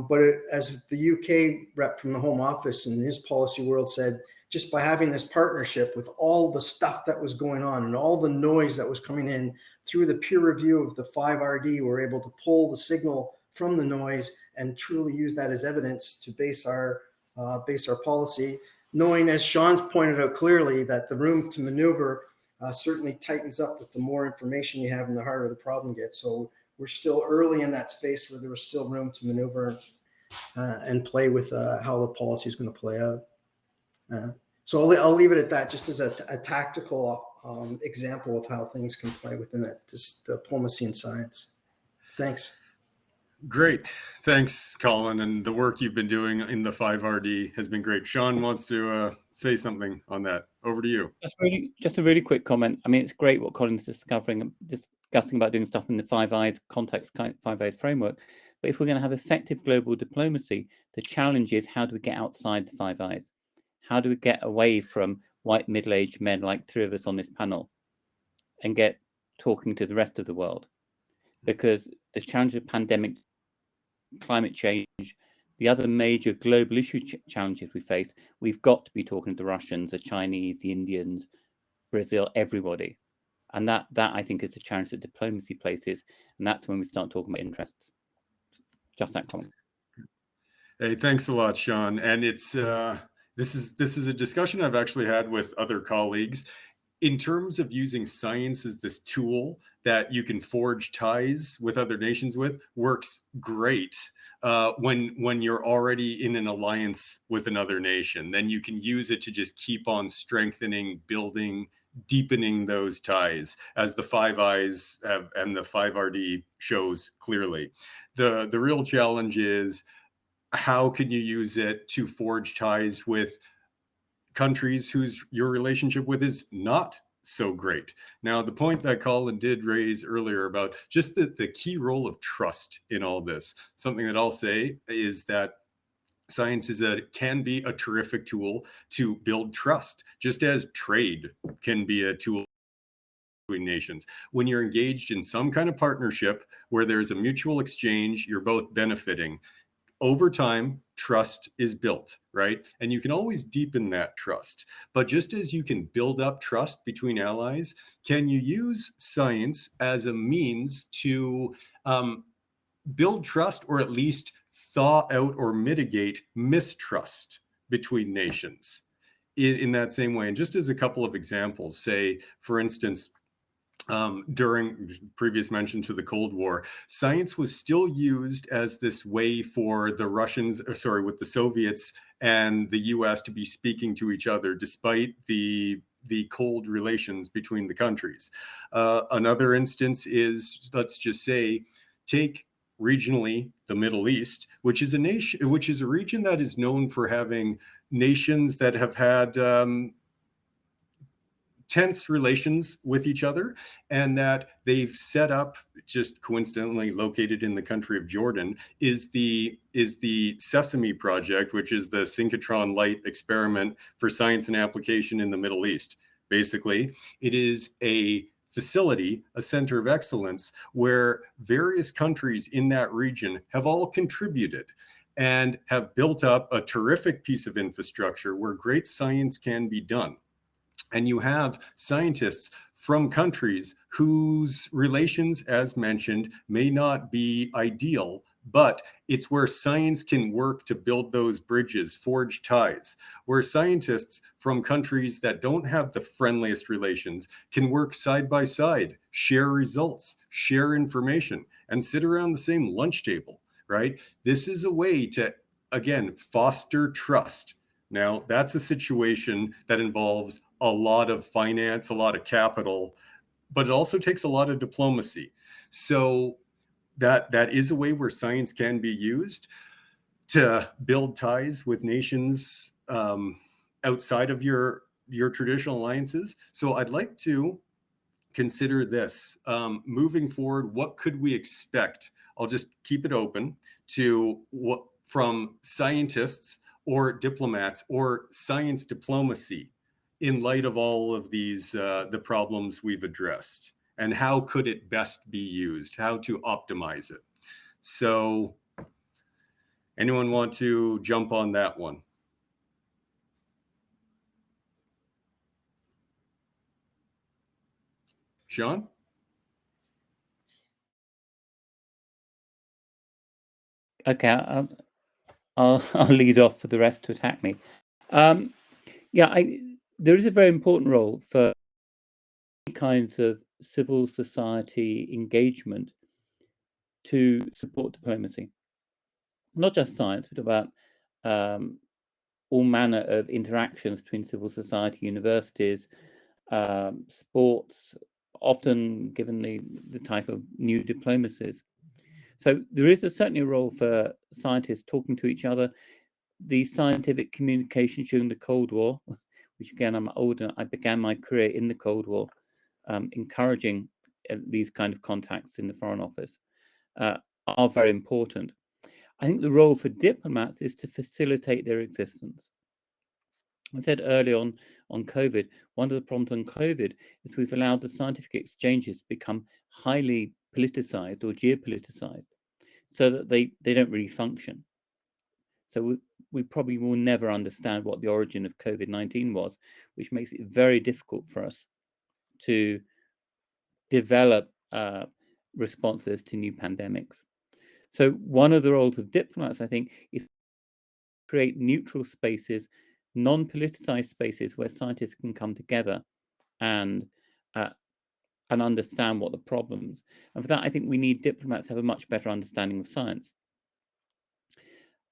But as the UK rep from the Home Office in his policy world said, just by having this partnership with all the stuff that was going on and all the noise that was coming in through the peer review of the 5RD, we're able to pull the signal from the noise and truly use that as evidence to base our policy, knowing, as Sean's pointed out clearly, that the room to maneuver certainly tightens up with the more information you have and the harder the problem gets. So we're still early in that space where there was still room to maneuver and play with how the policy is going to play out. So I'll leave it at that, just as a tactical example of how things can play within that diplomacy and science. Thanks. Great. Thanks, Colin. And the work you've been doing in the 5RD has been great. Sean wants to say something on that. Over to you. Just a really quick comment. I mean, it's great what Colin's discussing about doing stuff in the Five Eyes context, Five Eyes framework. But if we're going to have effective global diplomacy, the challenge is, how do we get outside the Five Eyes? How do we get away from white middle-aged men like three of us on this panel and get talking to the rest of the world? Because the challenge of pandemic, climate change, the other major global issue challenges we face, we've got to be talking to the Russians, the Chinese, the Indians, Brazil, everybody. And that I think is the challenge that diplomacy places. And that's when we start talking about interests. Just that comment. Hey, thanks a lot, Sean. And it's this is a discussion I've actually had with other colleagues. In terms of using science as this tool that you can forge ties with other nations with, works great when you're already in an alliance with another nation. Then you can use it to just keep on strengthening, building, deepening those ties, as the Five Eyes and the 5RD shows clearly. The real challenge is, how can you use it to forge ties with countries whose your relationship with is not so great? Now, the point that Colin did raise earlier about just the key role of trust in all this, something that I'll say is that science can be a terrific tool to build trust, just as trade can be a tool between nations. When you're engaged in some kind of partnership where there's a mutual exchange, you're both benefiting. Over time, trust is built, right? And you can always deepen that trust. But just as you can build up trust between allies, can you use science as a means to build trust, or at least thaw out or mitigate mistrust between nations in that same way. And just as a couple of examples, say, for instance, during previous mentions of the Cold War, science was still used as this way for the Russians, with the Soviets and the US to be speaking to each other, despite the cold relations between the countries. Another instance is, let's just say, take regionally the Middle East, which is a region that is known for having nations that have had tense relations with each other, and that they've set up, just coincidentally located in the country of Jordan, is the Sesame Project, which is the synchrotron light experiment for science and application in the Middle East. Basically, it is a facility, a center of excellence, where various countries in that region have all contributed and have built up a terrific piece of infrastructure where great science can be done. And you have scientists from countries whose relations, as mentioned, may not be ideal, but it's where science can work to build those bridges, forge ties, where scientists from countries that don't have the friendliest relations can work side by side, share results, share information, and sit around the same lunch table, right? This is a way to, again, foster trust. Now, that's a situation that involves a lot of finance, a lot of capital, but it also takes a lot of diplomacy. So that is a way where science can be used to build ties with nations outside of your traditional alliances. So I'd like to consider this. Moving forward, what could we expect? I'll just keep it open to what from scientists or diplomats or science diplomacy in light of all of these, the problems we've addressed, and how could it best be used, how to optimize it. So anyone want to jump on that one? Sean? Okay, I'll lead off for the rest to attack me. There is a very important role for kinds of civil society engagement to support diplomacy. Not just science, but about all manner of interactions between civil society, universities, sports, often given the type of new diplomacies. So there is certainly a role for scientists talking to each other. The scientific communication during the Cold War, which again, I'm older, I began my career in the Cold War, encouraging these kind of contacts in the Foreign Office, are very important. I think the role for diplomats is to facilitate their existence. I said early on COVID, one of the problems on COVID is we've allowed the scientific exchanges to become highly politicized or geopoliticized, so that they don't really function. So we probably will never understand what the origin of COVID-19 was, which makes it very difficult for us to develop responses to new pandemics. So one of the roles of diplomats, I think, is create neutral spaces, non-politicized spaces where scientists can come together and understand what the problems. And for that, I think we need diplomats to have a much better understanding of science.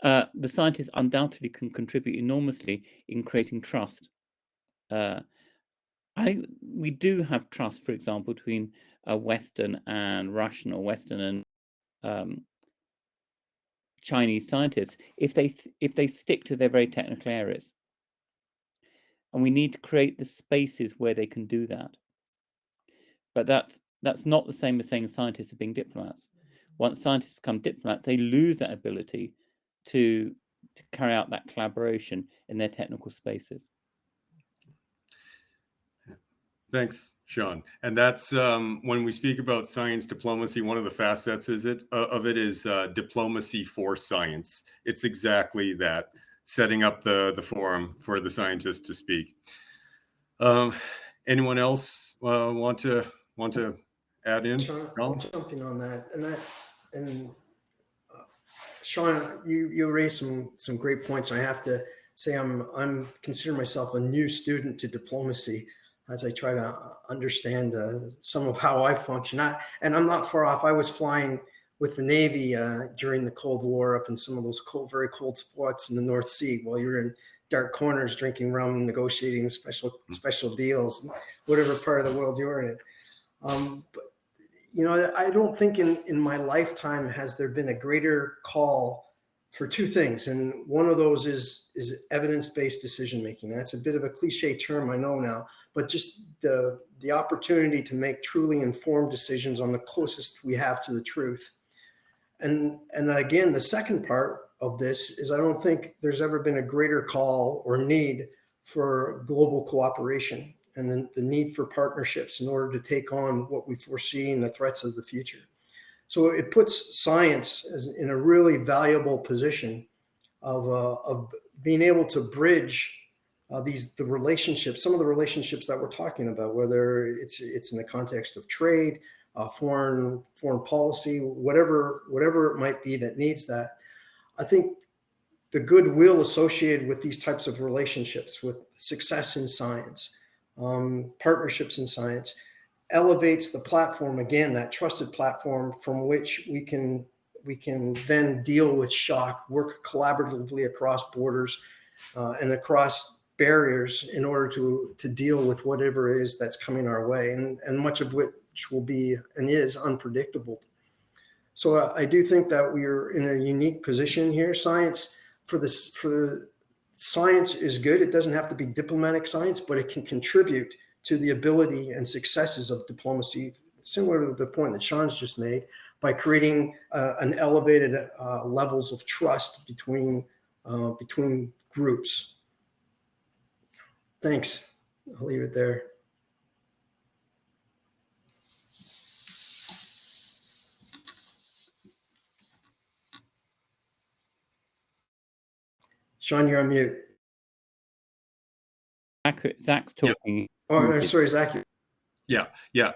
The scientists undoubtedly can contribute enormously in creating trust. I think we do have trust, for example, between Western and Russian, or Western and Chinese scientists, if they stick to their very technical areas. And we need to create the spaces where they can do that. But that's not the same as saying scientists are being diplomats. Once scientists become diplomats, they lose that ability to carry out that collaboration in their technical spaces. Thanks, Sean. And that's when we speak about science diplomacy, one of the facets of it is diplomacy for science. It's exactly that, setting up the forum for the scientists to speak. Anyone else want to add in? Sean, I'll jump in on that. And Sean, you raised some great points. I have to say I'm consider myself a new student to diplomacy as I try to understand some of how I function. And I'm not far off. I was flying with the Navy during the Cold War up in some of those very cold spots in the North Sea while you're in dark corners drinking rum, negotiating special deals, whatever part of the world you're in. But I don't think in my lifetime has there been a greater call for two things. And one of those is evidence-based decision making. That's a bit of a cliche term, I know now, but just the opportunity to make truly informed decisions on the closest we have to the truth. And again, the second part of this is I don't think there's ever been a greater call or need for global cooperation and the need for partnerships in order to take on what we foresee in the threats of the future. So it puts science in a really valuable position of being able to bridge the relationships, some of the relationships that we're talking about, whether it's in the context of trade, foreign policy, whatever it might be that needs that. I think the goodwill associated with these types of relationships, with success in science, partnerships in science, elevates the platform again, that trusted platform from which we can then deal with shock, work collaboratively across borders and across barriers in order to deal with whatever it is that's coming our way, and much of which will be and is unpredictable. So I do think that we're in a unique position here. Science science is good. It doesn't have to be diplomatic science, but it can contribute to the ability and successes of diplomacy, similar to the point that Sean's just made, by creating an elevated levels of trust between groups. Thanks. I'll leave it there. Sean, you're on mute. Zach's talking. Oh, sorry, Zach. Yeah.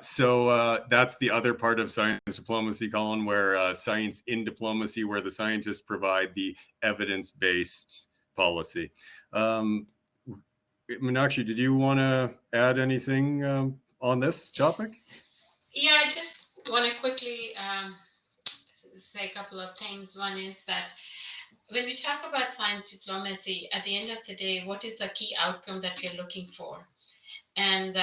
So that's the other part of science diplomacy, Colin, where science in diplomacy, where the scientists provide the evidence-based policy. Meenakshi, did you want to add anything on this topic? Yeah, I just want to quickly say a couple of things. One is that when we talk about science diplomacy, at the end of the day, what is the key outcome that we're looking for? And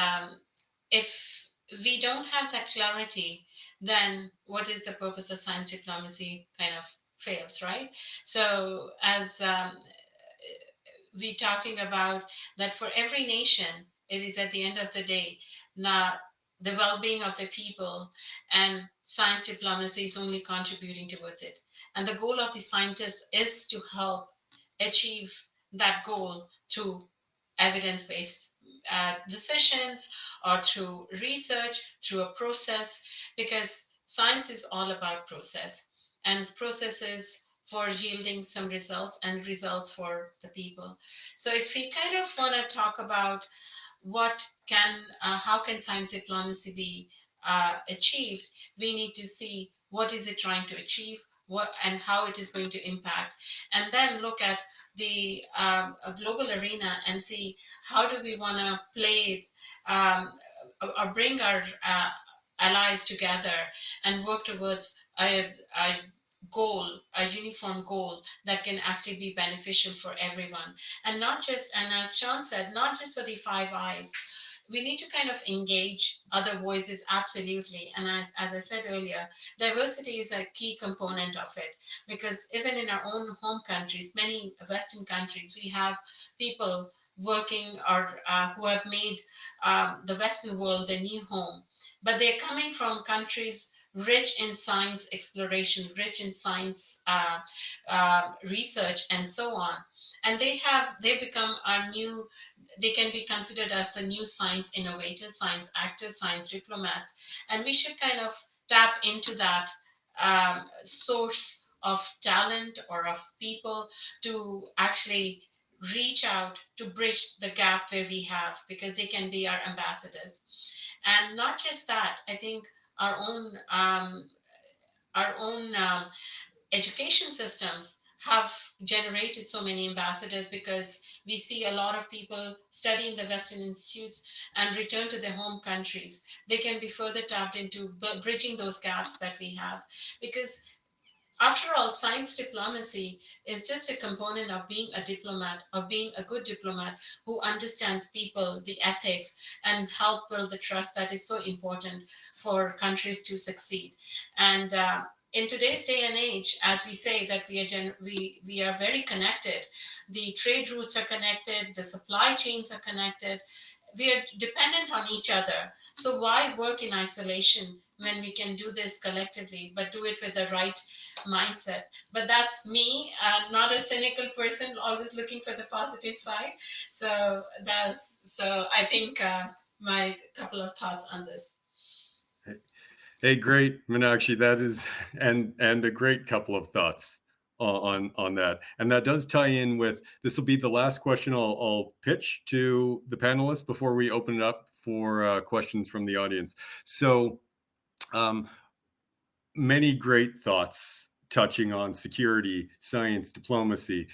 if we don't have that clarity, then what is the purpose of science diplomacy kind of fails, right? So as we talking about that for every nation, it is at the end of the day, not the well-being of the people, and science diplomacy is only contributing towards it. And the goal of the scientists is to help achieve that goal through evidence-based decisions or through research, through a process, because science is all about process, and processes for yielding some results and results for the people. So if we kind of want to talk about how can science diplomacy be achieved, we need to see what is it trying to achieve, what and how it is going to impact, and then look at the global arena and see how do we want to play or bring our allies together and work towards a goal, a uniform goal that can actually be beneficial for everyone. And not just, and as Sean said, not just for the Five Eyes. We need to kind of engage other voices, absolutely. And as I said earlier, diversity is a key component of it, because even in our own home countries, many Western countries, we have people working or who have made the Western world their new home, but they're coming from countries rich in science exploration, rich in science research, and so on. And they become our new, they can be considered as the new science innovators, science actors, science diplomats. And we should kind of tap into that source of talent or of people to actually reach out to bridge the gap where we have, because they can be our ambassadors. And not just that, I think our own education systems have generated so many ambassadors, because we see a lot of people study in the Western institutes and return to their home countries. They can be further tapped into bridging those gaps that we have, because after all, science diplomacy is just a component of being a diplomat, of being a good diplomat who understands people, the ethics, and help build the trust that is so important for countries to succeed. And in today's day and age, as we say that we are very connected, the trade routes are connected, the supply chains are connected, we are dependent on each other. So why work in isolation when we can do this collectively, but do it with the right mindset? But that's me, not a cynical person, always looking for the positive side. So I think my couple of thoughts on this. Hey, great, Meenakshi. That is, and a great couple of thoughts on that. And that does tie in with, this will be the last question I'll pitch to the panelists before we open it up for questions from the audience. So many great thoughts touching on security, science, diplomacy.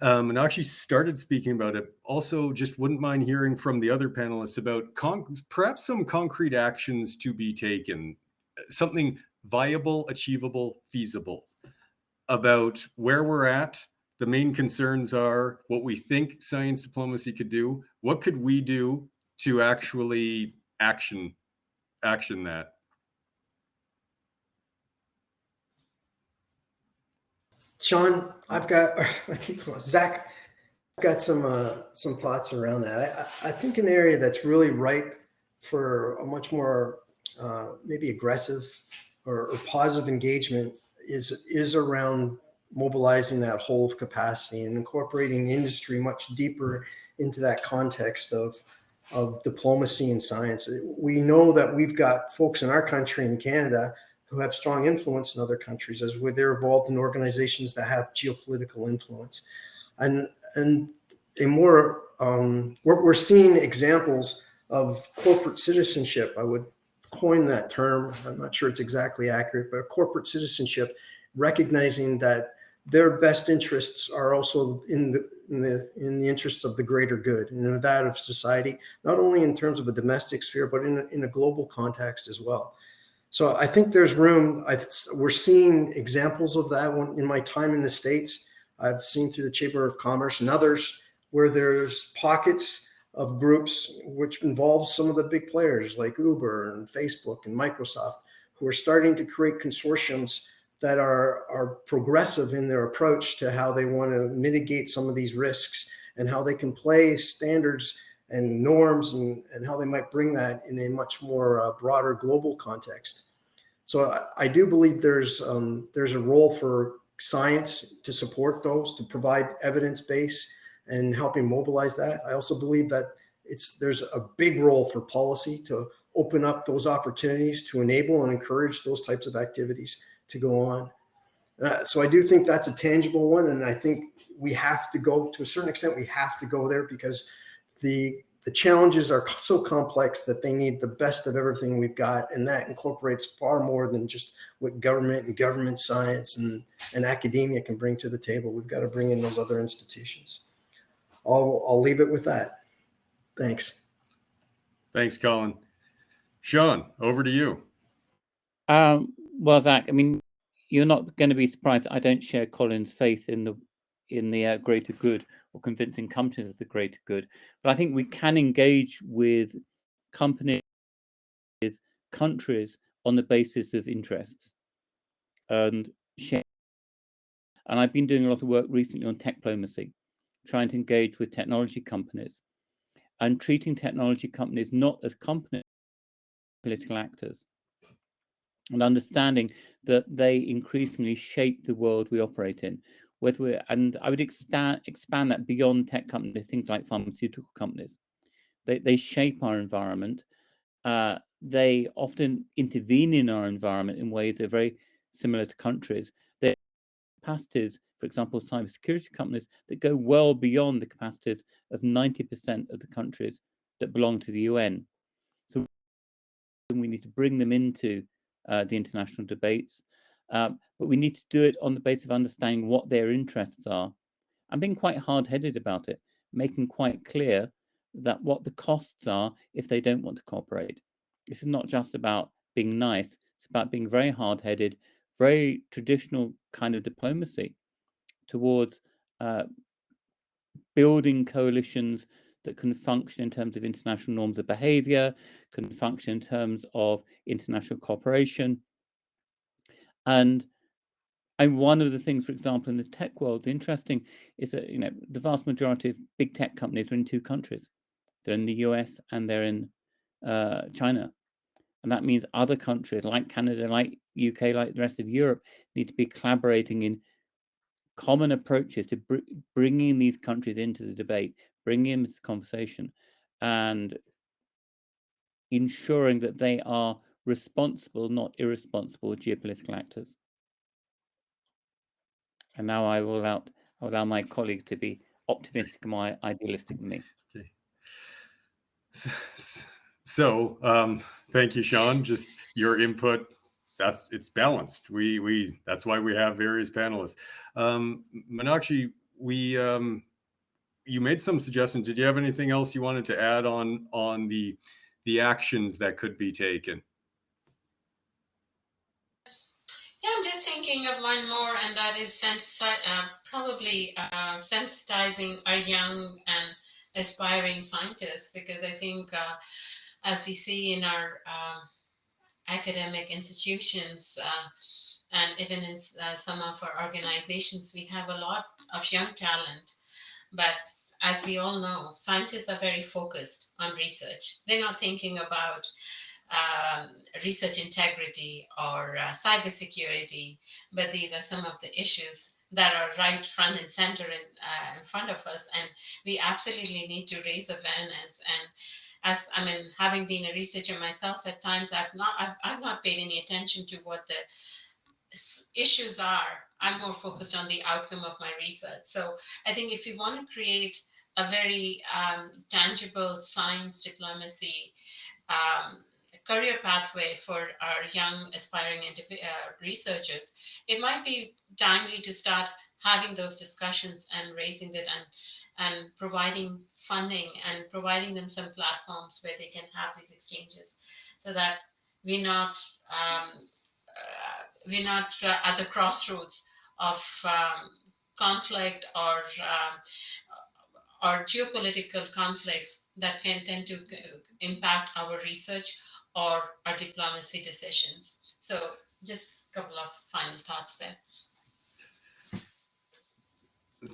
And actually started speaking about it. Also, just wouldn't mind hearing from the other panelists about perhaps some concrete actions to be taken, something viable, achievable, feasible about where we're at. The main concerns are what we think science diplomacy could do. What could we do to actually action that? Sean, Zach, I've got some thoughts around that. I think an area that's really ripe for a much more maybe aggressive or positive engagement is around mobilizing that whole of capacity and incorporating industry much deeper into that context of diplomacy and science. We know that we've got folks in our country, in Canada, who have strong influence in other countries, as they're involved in organizations that have geopolitical influence. And a more we're seeing examples of corporate citizenship. I would coin that term. I'm not sure it's exactly accurate, but corporate citizenship, recognizing that their best interests are also in the interests of the greater good and that of society, not only in terms of a domestic sphere, but in a global context as well. So I think there's room. We're seeing examples of that in my time in the States. I've seen through the Chamber of Commerce and others where there's pockets of groups which involve some of the big players like Uber and Facebook and Microsoft, who are starting to create consortiums that are progressive in their approach to how they want to mitigate some of these risks and how they can play standards and norms and how they might bring that in a much more broader global context. So I do believe there's a role for science to support those, to provide evidence base and helping mobilize that. I also believe that there's a big role for policy to open up those opportunities to enable and encourage those types of activities to go on. So I do think that's a tangible one. And I think we have to go, to a certain extent, we have to go there because the challenges are so complex that they need the best of everything we've got. And that incorporates far more than just what government and government science and academia can bring to the table. We've got to bring in those other institutions. I'll leave it with that. Thanks. Thanks, Colin. Sean, over to you. Well, Zach, I mean, you're not going to be surprised that I don't share Colin's faith in the greater good or convincing companies of the greater good. But I think we can engage with companies, with countries on the basis of interests and share. And I've been doing a lot of work recently on techdiplomacy, trying to engage with technology companies and treating technology companies not as companies, political actors, and understanding that they increasingly shape the world we operate in. And I would expand that beyond tech companies, things like pharmaceutical companies. They shape our environment. They often intervene in our environment in ways that are very similar to countries. They have capacities, for example, cybersecurity companies that go well beyond the capacities of 90% of the countries that belong to the UN. So we need to bring them into the international debates. But we need to do it on the basis of understanding what their interests are and being quite hard-headed about it, making quite clear that what the costs are if they don't want to cooperate. This is not just about being nice, it's about being very hard-headed, very traditional kind of diplomacy towards building coalitions that can function in terms of international norms of behavior, can function in terms of international cooperation. And one of the things, for example, in the tech world, interesting is that the vast majority of big tech companies are in two countries. They're in the US and they're in China. And that means other countries like Canada, like UK, like the rest of Europe need to be collaborating in common approaches to bringing these countries into the debate, bringing into the conversation, and ensuring that they are responsible, not irresponsible geopolitical actors. And now I will allow my colleagues to be optimistic and more idealistic than me. Okay. So thank you, Sean. Just your input. It's balanced. That's why we have various panelists. Meenakshi, you made some suggestions. Did you have anything else you wanted to add on the actions that could be taken? Yeah, I'm just thinking of one more, and that is probably sensitizing our young and aspiring scientists, because I think as we see in our academic institutions and even in some of our organizations, we have a lot of young talent. But as we all know, scientists are very focused on research. They're not thinking about research integrity or cybersecurity, but these are some of the issues that are right front and center in front of us, and we absolutely need to raise awareness. And having been a researcher myself, at times I've not paid any attention to what the issues are. I'm more focused on the outcome of my research. So I think if you want to create a very tangible science diplomacy career pathway for our young aspiring researchers, it might be timely to start having those discussions and raising it and providing funding and providing them some platforms where they can have these exchanges, so that we're not at the crossroads of conflict or geopolitical conflicts that can tend to impact our research or our diplomacy decisions. So just a couple of final thoughts there.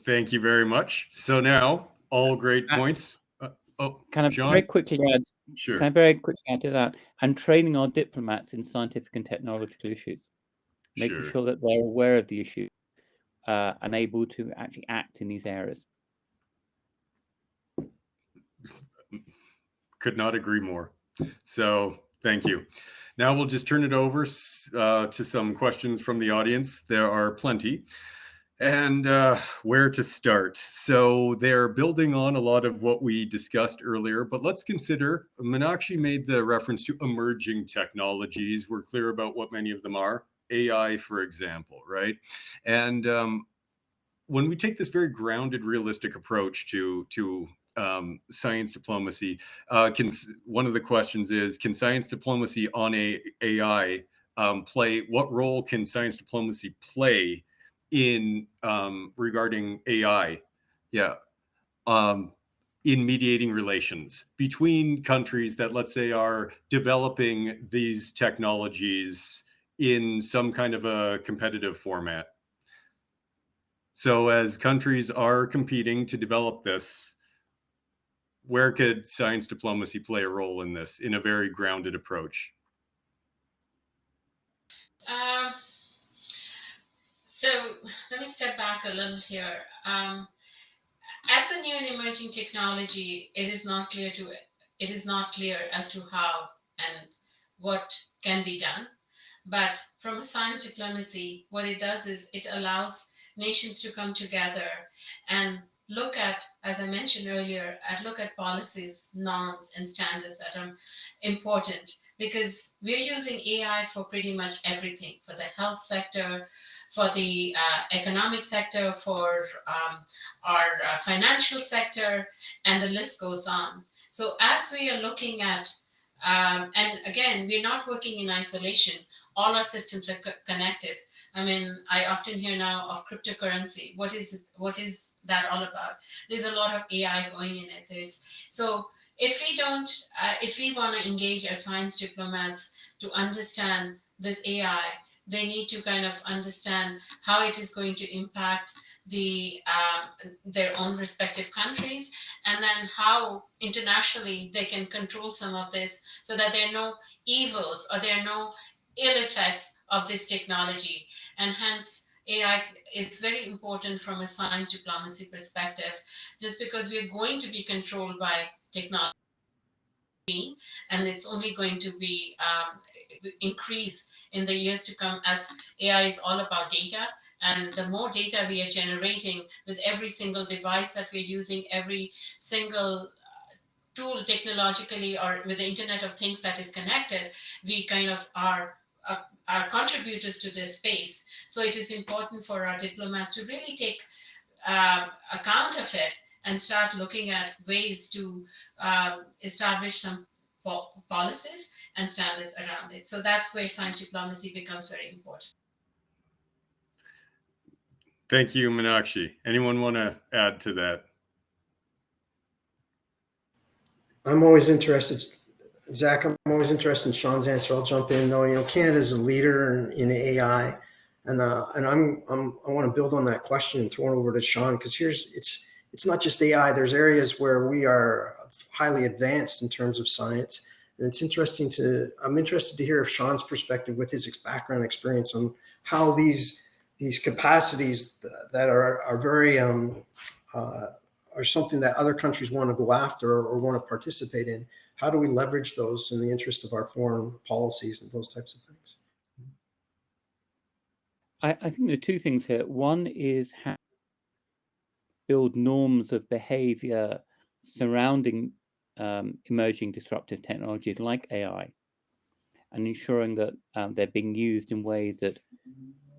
Thank you very much. So now, all great points. Can I Sean? very quickly add? Sure. Can I very quickly add to that? And training our diplomats in scientific and technological issues, making sure that they're aware of the issue and able to actually act in these areas. Could not agree more. So thank you. Now we'll just turn it over to some questions from the audience. There are plenty. And where to start? So they're building on a lot of what we discussed earlier, but let's consider, Meenakshi made the reference to emerging technologies. We're clear about what many of them are. AI, for example, right? And when we take this very grounded, realistic approach to science diplomacy, one of the questions is, can science diplomacy on AI what role can science diplomacy play in regarding AI? Yeah. In mediating relations between countries that, let's say, are developing these technologies in some kind of a competitive format. So as countries are competing to develop this, where could science diplomacy play a role in this in a very grounded approach? So let me step back a little here. As a new and emerging technology, it is not clear as to how and what can be done. But from a science diplomacy, what it does is it allows nations to come together and look at, as I mentioned earlier, look at policies, norms, and standards that are important. because we're using AI for pretty much everything, for the health sector, for the economic sector, for our financial sector, and the list goes on. So as we are looking at, and again, we're not working in isolation. All our systems are connected. I mean, I often hear now of cryptocurrency. What is that all about? There's a lot of AI going in it. So if we want to engage our science diplomats to understand this AI, they need to kind of understand how it is going to impact their own respective countries, and then how internationally they can control some of this so that there are no evils or there are no ill effects of this technology. And hence, AI is very important from a science diplomacy perspective, just because we're going to be controlled by technology, and it's only going to be increase in the years to come, as AI is all about data. And the more data we are generating with every single device that we're using, every single tool technologically, or with the Internet of Things that is connected, we kind of are contributors to this space. So it is important for our diplomats to really take account of it and start looking at ways to establish some policies and standards around it. So that's where science diplomacy becomes very important. Thank you, Meenakshi. Anyone want to add to that? I'm always interested, Zach. I'm always interested in Sean's answer. I'll jump in though. You know, Canada is a leader in AI, and I want to build on that question and throw it over to Sean, because it's not just AI. There's areas where we are highly advanced in terms of science, and I'm interested to hear Sean's perspective with his background experience on how these capacities that are very are something that other countries want to go after or want to participate in. How do we leverage those in the interest of our foreign policies and those types of things? I think there are two things here. One is how to build norms of behavior surrounding emerging disruptive technologies like AI, and ensuring that they're being used in ways that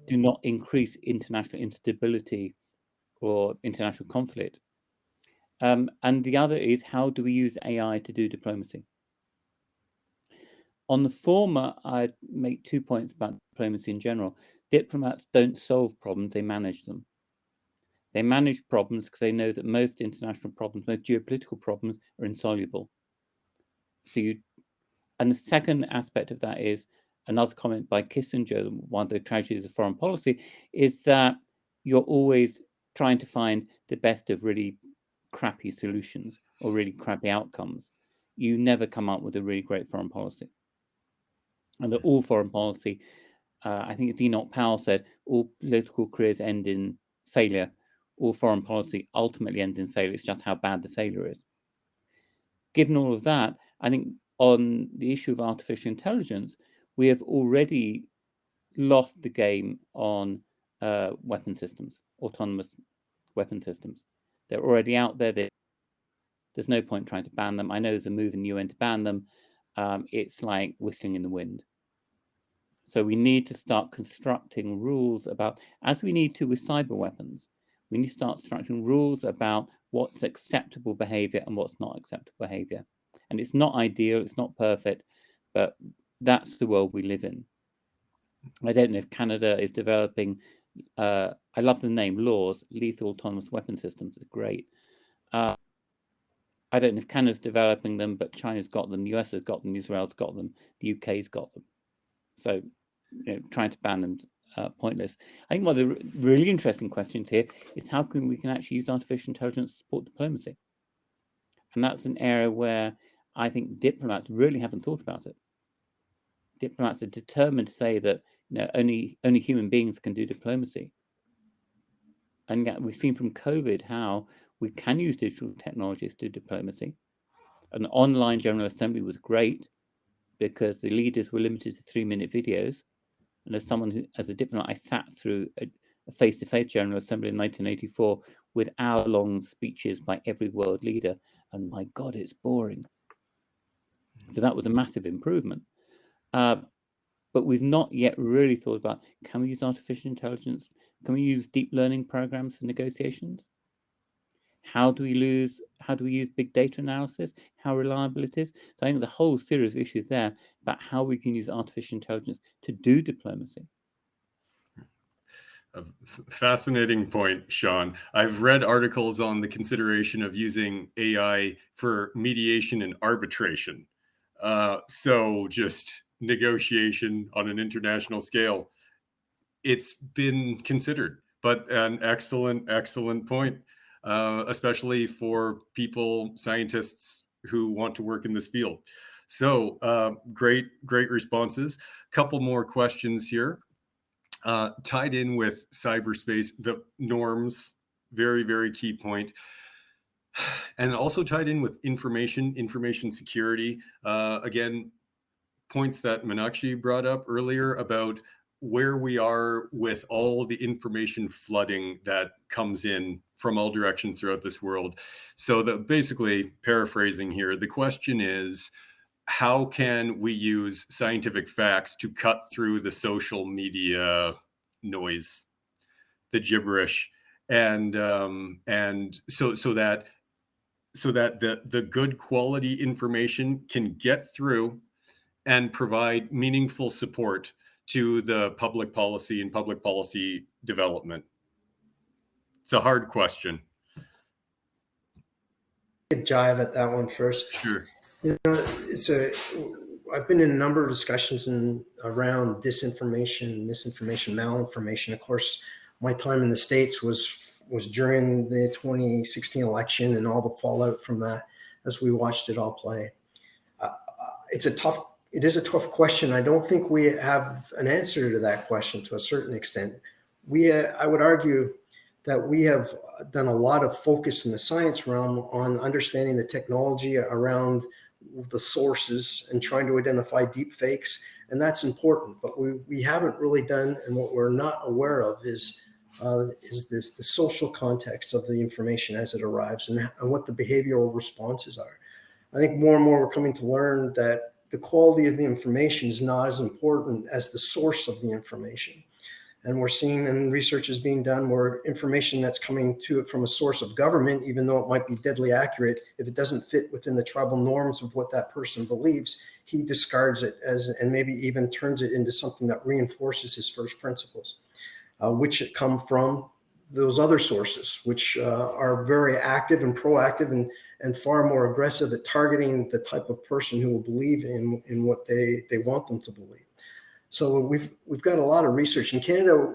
do not increase international instability or international conflict. And the other is, how do we use AI to do diplomacy? On the former, I'd make 2 points about diplomacy in general. Diplomats don't solve problems, they manage them. They manage problems because they know that most international problems, most geopolitical problems, are insoluble. And the second aspect of that is another comment by Kissinger, one of the tragedies of foreign policy, is that you're always trying to find the best of really crappy solutions or really crappy outcomes. You never come up with a really great foreign policy. And that all foreign policy, I think it's Enoch Powell said, all political careers end in failure. All foreign policy ultimately ends in failure. It's just how bad the failure is. Given all of that, I think on the issue of artificial intelligence, we have already lost the game on weapon systems, autonomous weapon systems. They're already out there. There's no point trying to ban them. I know there's a move in the UN to ban them. It's like whistling in the wind. So we need to start constructing rules about, as we need to with cyber weapons, we need to start constructing rules about what's acceptable behavior and what's not acceptable behavior. And it's not ideal, it's not perfect, but that's the world we live in. I don't know if Canada is developing, I love the name, LAWS, Lethal Autonomous Weapon Systems, is great. I don't know if Canada's developing them, but China's got them, the US has got them, Israel's got them, the UK's got them. So, trying to ban them pointless. I think one of the really interesting questions here is how we can actually use artificial intelligence to support diplomacy. And that's an area where I think diplomats really haven't thought about it. Diplomats are determined to say that only human beings can do diplomacy. And yet we've seen from COVID how we can use digital technologies to do diplomacy. An online General Assembly was great because the leaders were limited to 3-minute videos. And as someone who, as a diplomat, I sat through a face-to-face General Assembly in 1984 with hour-long speeches by every world leader, and my God, it's boring. So that was a massive improvement. But we've not yet really thought about, can we use artificial intelligence? Can we use deep learning programs for negotiations? How do we use big data analysis? How reliable it is? So I think there's a whole series of issues there about how we can use artificial intelligence to do diplomacy. A fascinating point, Sean. I've read articles on the consideration of using AI for mediation and arbitration. So just negotiation on an international scale. It's been considered, but an excellent point, especially for people, scientists who want to work in this field. So great responses. Couple more questions here. Tied in with cyberspace, the norms, very key point. And also tied in with information security. Again, points that Meenakshi brought up earlier about where we are with all the information flooding that comes in from all directions throughout this world. So that basically, paraphrasing here, the question is, how can we use scientific facts to cut through the social media noise, the gibberish, and so that the good quality information can get through and provide meaningful support to the public policy and public policy development? It's a hard question. Jive at that one first. Sure. I've been in a number of discussions around disinformation, misinformation, malinformation. Of course, my time in the States was during the 2016 election and all the fallout from that as we watched it all play. It is a tough question. I don't think we have an answer to that question to a certain extent. I would argue that we have done a lot of focus in the science realm on understanding the technology around the sources and trying to identify deep fakes. And that's important, but we haven't really done, and what we're not aware of is the social context of the information as it arrives and what the behavioral responses are. I think more and more we're coming to learn that the quality of the information is not as important as the source of the information. And we're seeing, and research is being done where information that's coming to it from a source of government, even though it might be deadly accurate, if it doesn't fit within the tribal norms of what that person believes, he discards it and maybe even turns it into something that reinforces his first principles, which come from those other sources, which are very active and proactive and far more aggressive at targeting the type of person who will believe in what they want them to believe. So we've got a lot of research in Canada.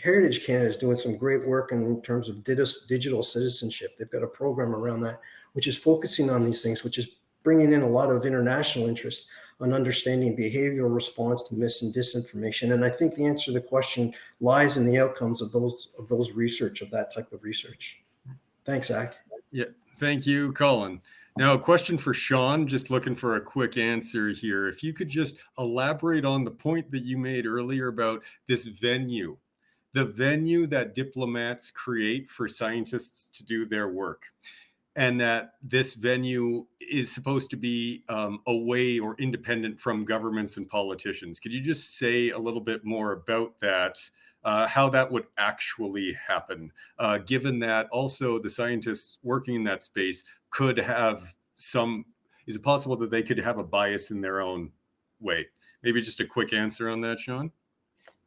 Heritage Canada is doing some great work in terms of digital citizenship. They've got a program around that, which is focusing on these things, which is bringing in a lot of international interest on understanding behavioral response to mis and disinformation. And I think the answer to the question lies in the outcomes of those research, of that type of research. Thanks, Zach. Yeah, thank you, Colin. Now, a question for Sean, just looking for a quick answer here. If you could just elaborate on the point that you made earlier about this venue, the venue that diplomats create for scientists to do their work, and that this venue is supposed to be away or independent from governments and politicians. Could you just say a little bit more about that, how that would actually happen, given that also the scientists working in that space could have is it possible that they could have a bias in their own way? Maybe just a quick answer on that, Sean?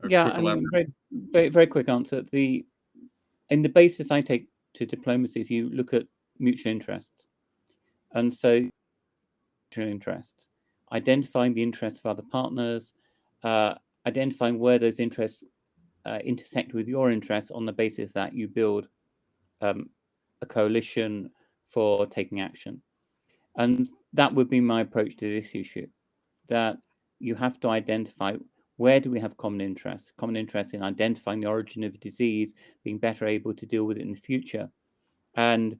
Very quick answer. In the basis I take to diplomacy is you look at mutual interests. And so mutual interests, identifying the interests of other partners, identifying where those interests intersect with your interests, on the basis that you build a coalition for taking action. And that would be my approach to this issue, that you have to identify where do we have common interests in identifying the origin of disease, being better able to deal with it in the future. And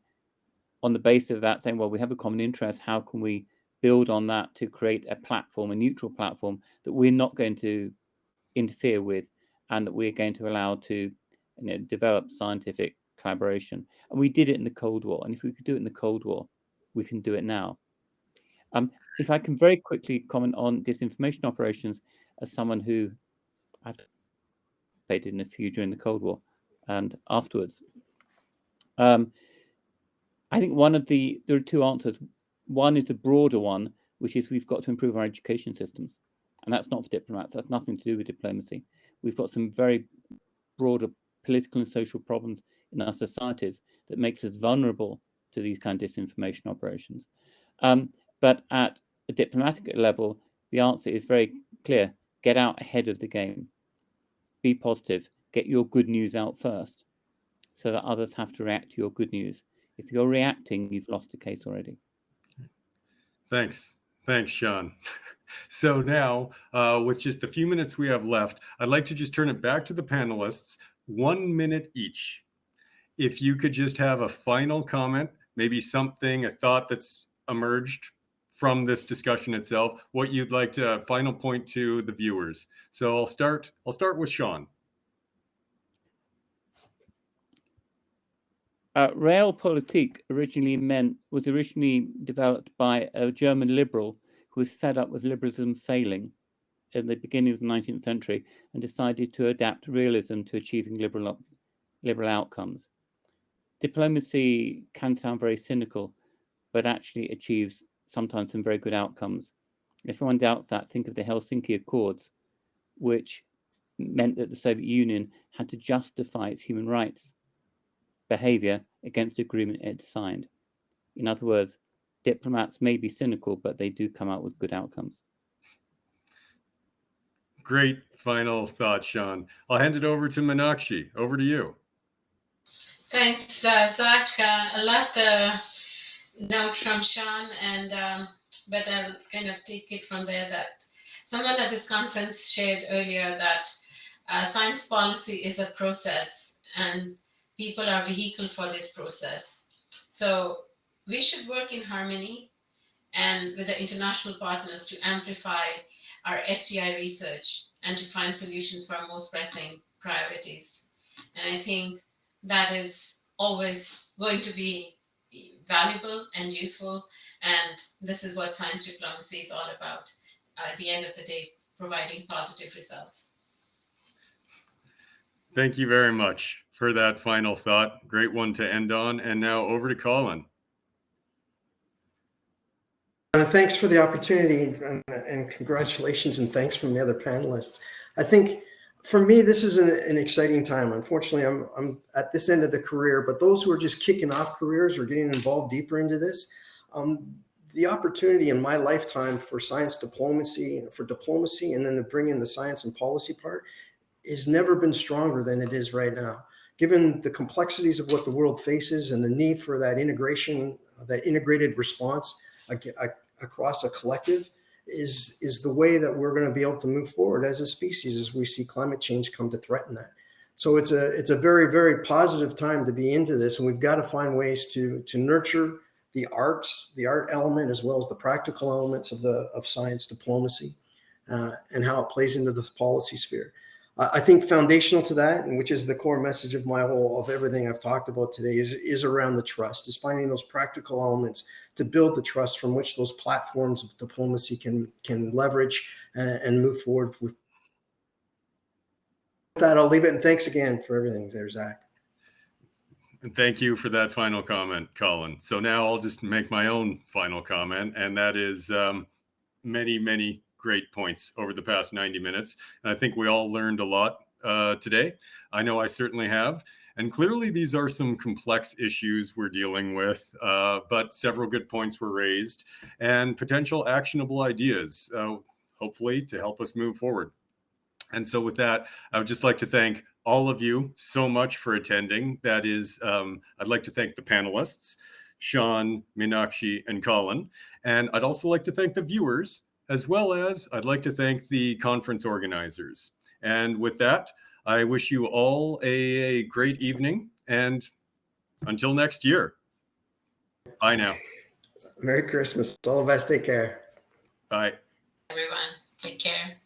on the basis of that, saying, well, we have a common interest, how can we build on that to create a platform, a neutral platform that we're not going to interfere with and that we're going to allow to develop scientific collaboration. And we did it in the Cold War. And if we could do it in the Cold War, we can do it now. If I can very quickly comment on disinformation operations as someone who participated in a few during the Cold War and afterwards. I think there are two answers. One is the broader one, which is we've got to improve our education systems. And that's not for diplomats. That's nothing to do with diplomacy. We've got some very broader political and social problems in our societies that makes us vulnerable to these kind of disinformation operations. But at a diplomatic level, the answer is very clear. Get out ahead of the game. Be positive. Get your good news out first so that others have to react to your good news. If you're reacting, you've lost the case already. Thanks, Sean. So now, with just the few minutes we have left, I'd like to just turn it back to the panelists, 1 minute each. If you could just have a final comment, maybe a thought that's emerged from this discussion itself, what you'd like to final point to the viewers. So I'll start with Sean. Realpolitik was originally developed by a German liberal who was fed up with liberalism failing in the beginning of the 19th century and decided to adapt realism to achieving liberal outcomes. Diplomacy can sound very cynical, but actually achieves sometimes some very good outcomes. If anyone doubts that, think of the Helsinki Accords, which meant that the Soviet Union had to justify its human rights behavior against the agreement it signed. In other words, diplomats may be cynical, but they do come out with good outcomes. Great final thought, Sean. I'll hand it over to Meenakshi. Over to you. Thanks, Zach. I love the note from Sean, but I'll kind of take it from there that someone at this conference shared earlier that science policy is a process and people are vehicle for this process. So we should work in harmony and with the international partners to amplify our STI research and to find solutions for our most pressing priorities. And I think that is always going to be valuable and useful. And this is what science diplomacy is all about. At the end of the day, providing positive results. Thank you very much for that final thought. Great one to end on. And now over to Colin. Thanks for the opportunity and congratulations and thanks from the other panelists. I think for me, this is an exciting time. Unfortunately, I'm at this end of the career, but those who are just kicking off careers or getting involved deeper into this, the opportunity in my lifetime for science diplomacy, and then to bring in the science and policy part has never been stronger than it is right now. Given the complexities of what the world faces and the need for that integration, that integrated response across a collective is the way that we're going to be able to move forward as a species as we see climate change come to threaten that. So it's a very, very positive time to be into this, and we've got to find ways to nurture the art element as well as the practical elements of science diplomacy and how it plays into this policy sphere. I think foundational to that, and which is the core message of everything I've talked about today, is around the trust, is finding those practical elements to build the trust from which those platforms of diplomacy can leverage and move forward. With that, I'll leave it, and thanks again for everything there, Zach. And thank you for that final comment, Colin. So now I'll just make my own final comment, and that is many, many great points over the past 90 minutes. And I think we all learned a lot today. I know I certainly have. And clearly these are some complex issues we're dealing with, but several good points were raised and potential actionable ideas, hopefully to help us move forward. And so with that, I would just like to thank all of you so much for attending. That is, I'd like to thank the panelists, Sean, Meenakshi, and Colin. And I'd also like to thank the viewers, as well as I'd like to thank the conference organizers. And with that, I wish you all a great evening, and until next year. Bye now. Merry Christmas. All the best. Take care. Bye. Everyone, take care.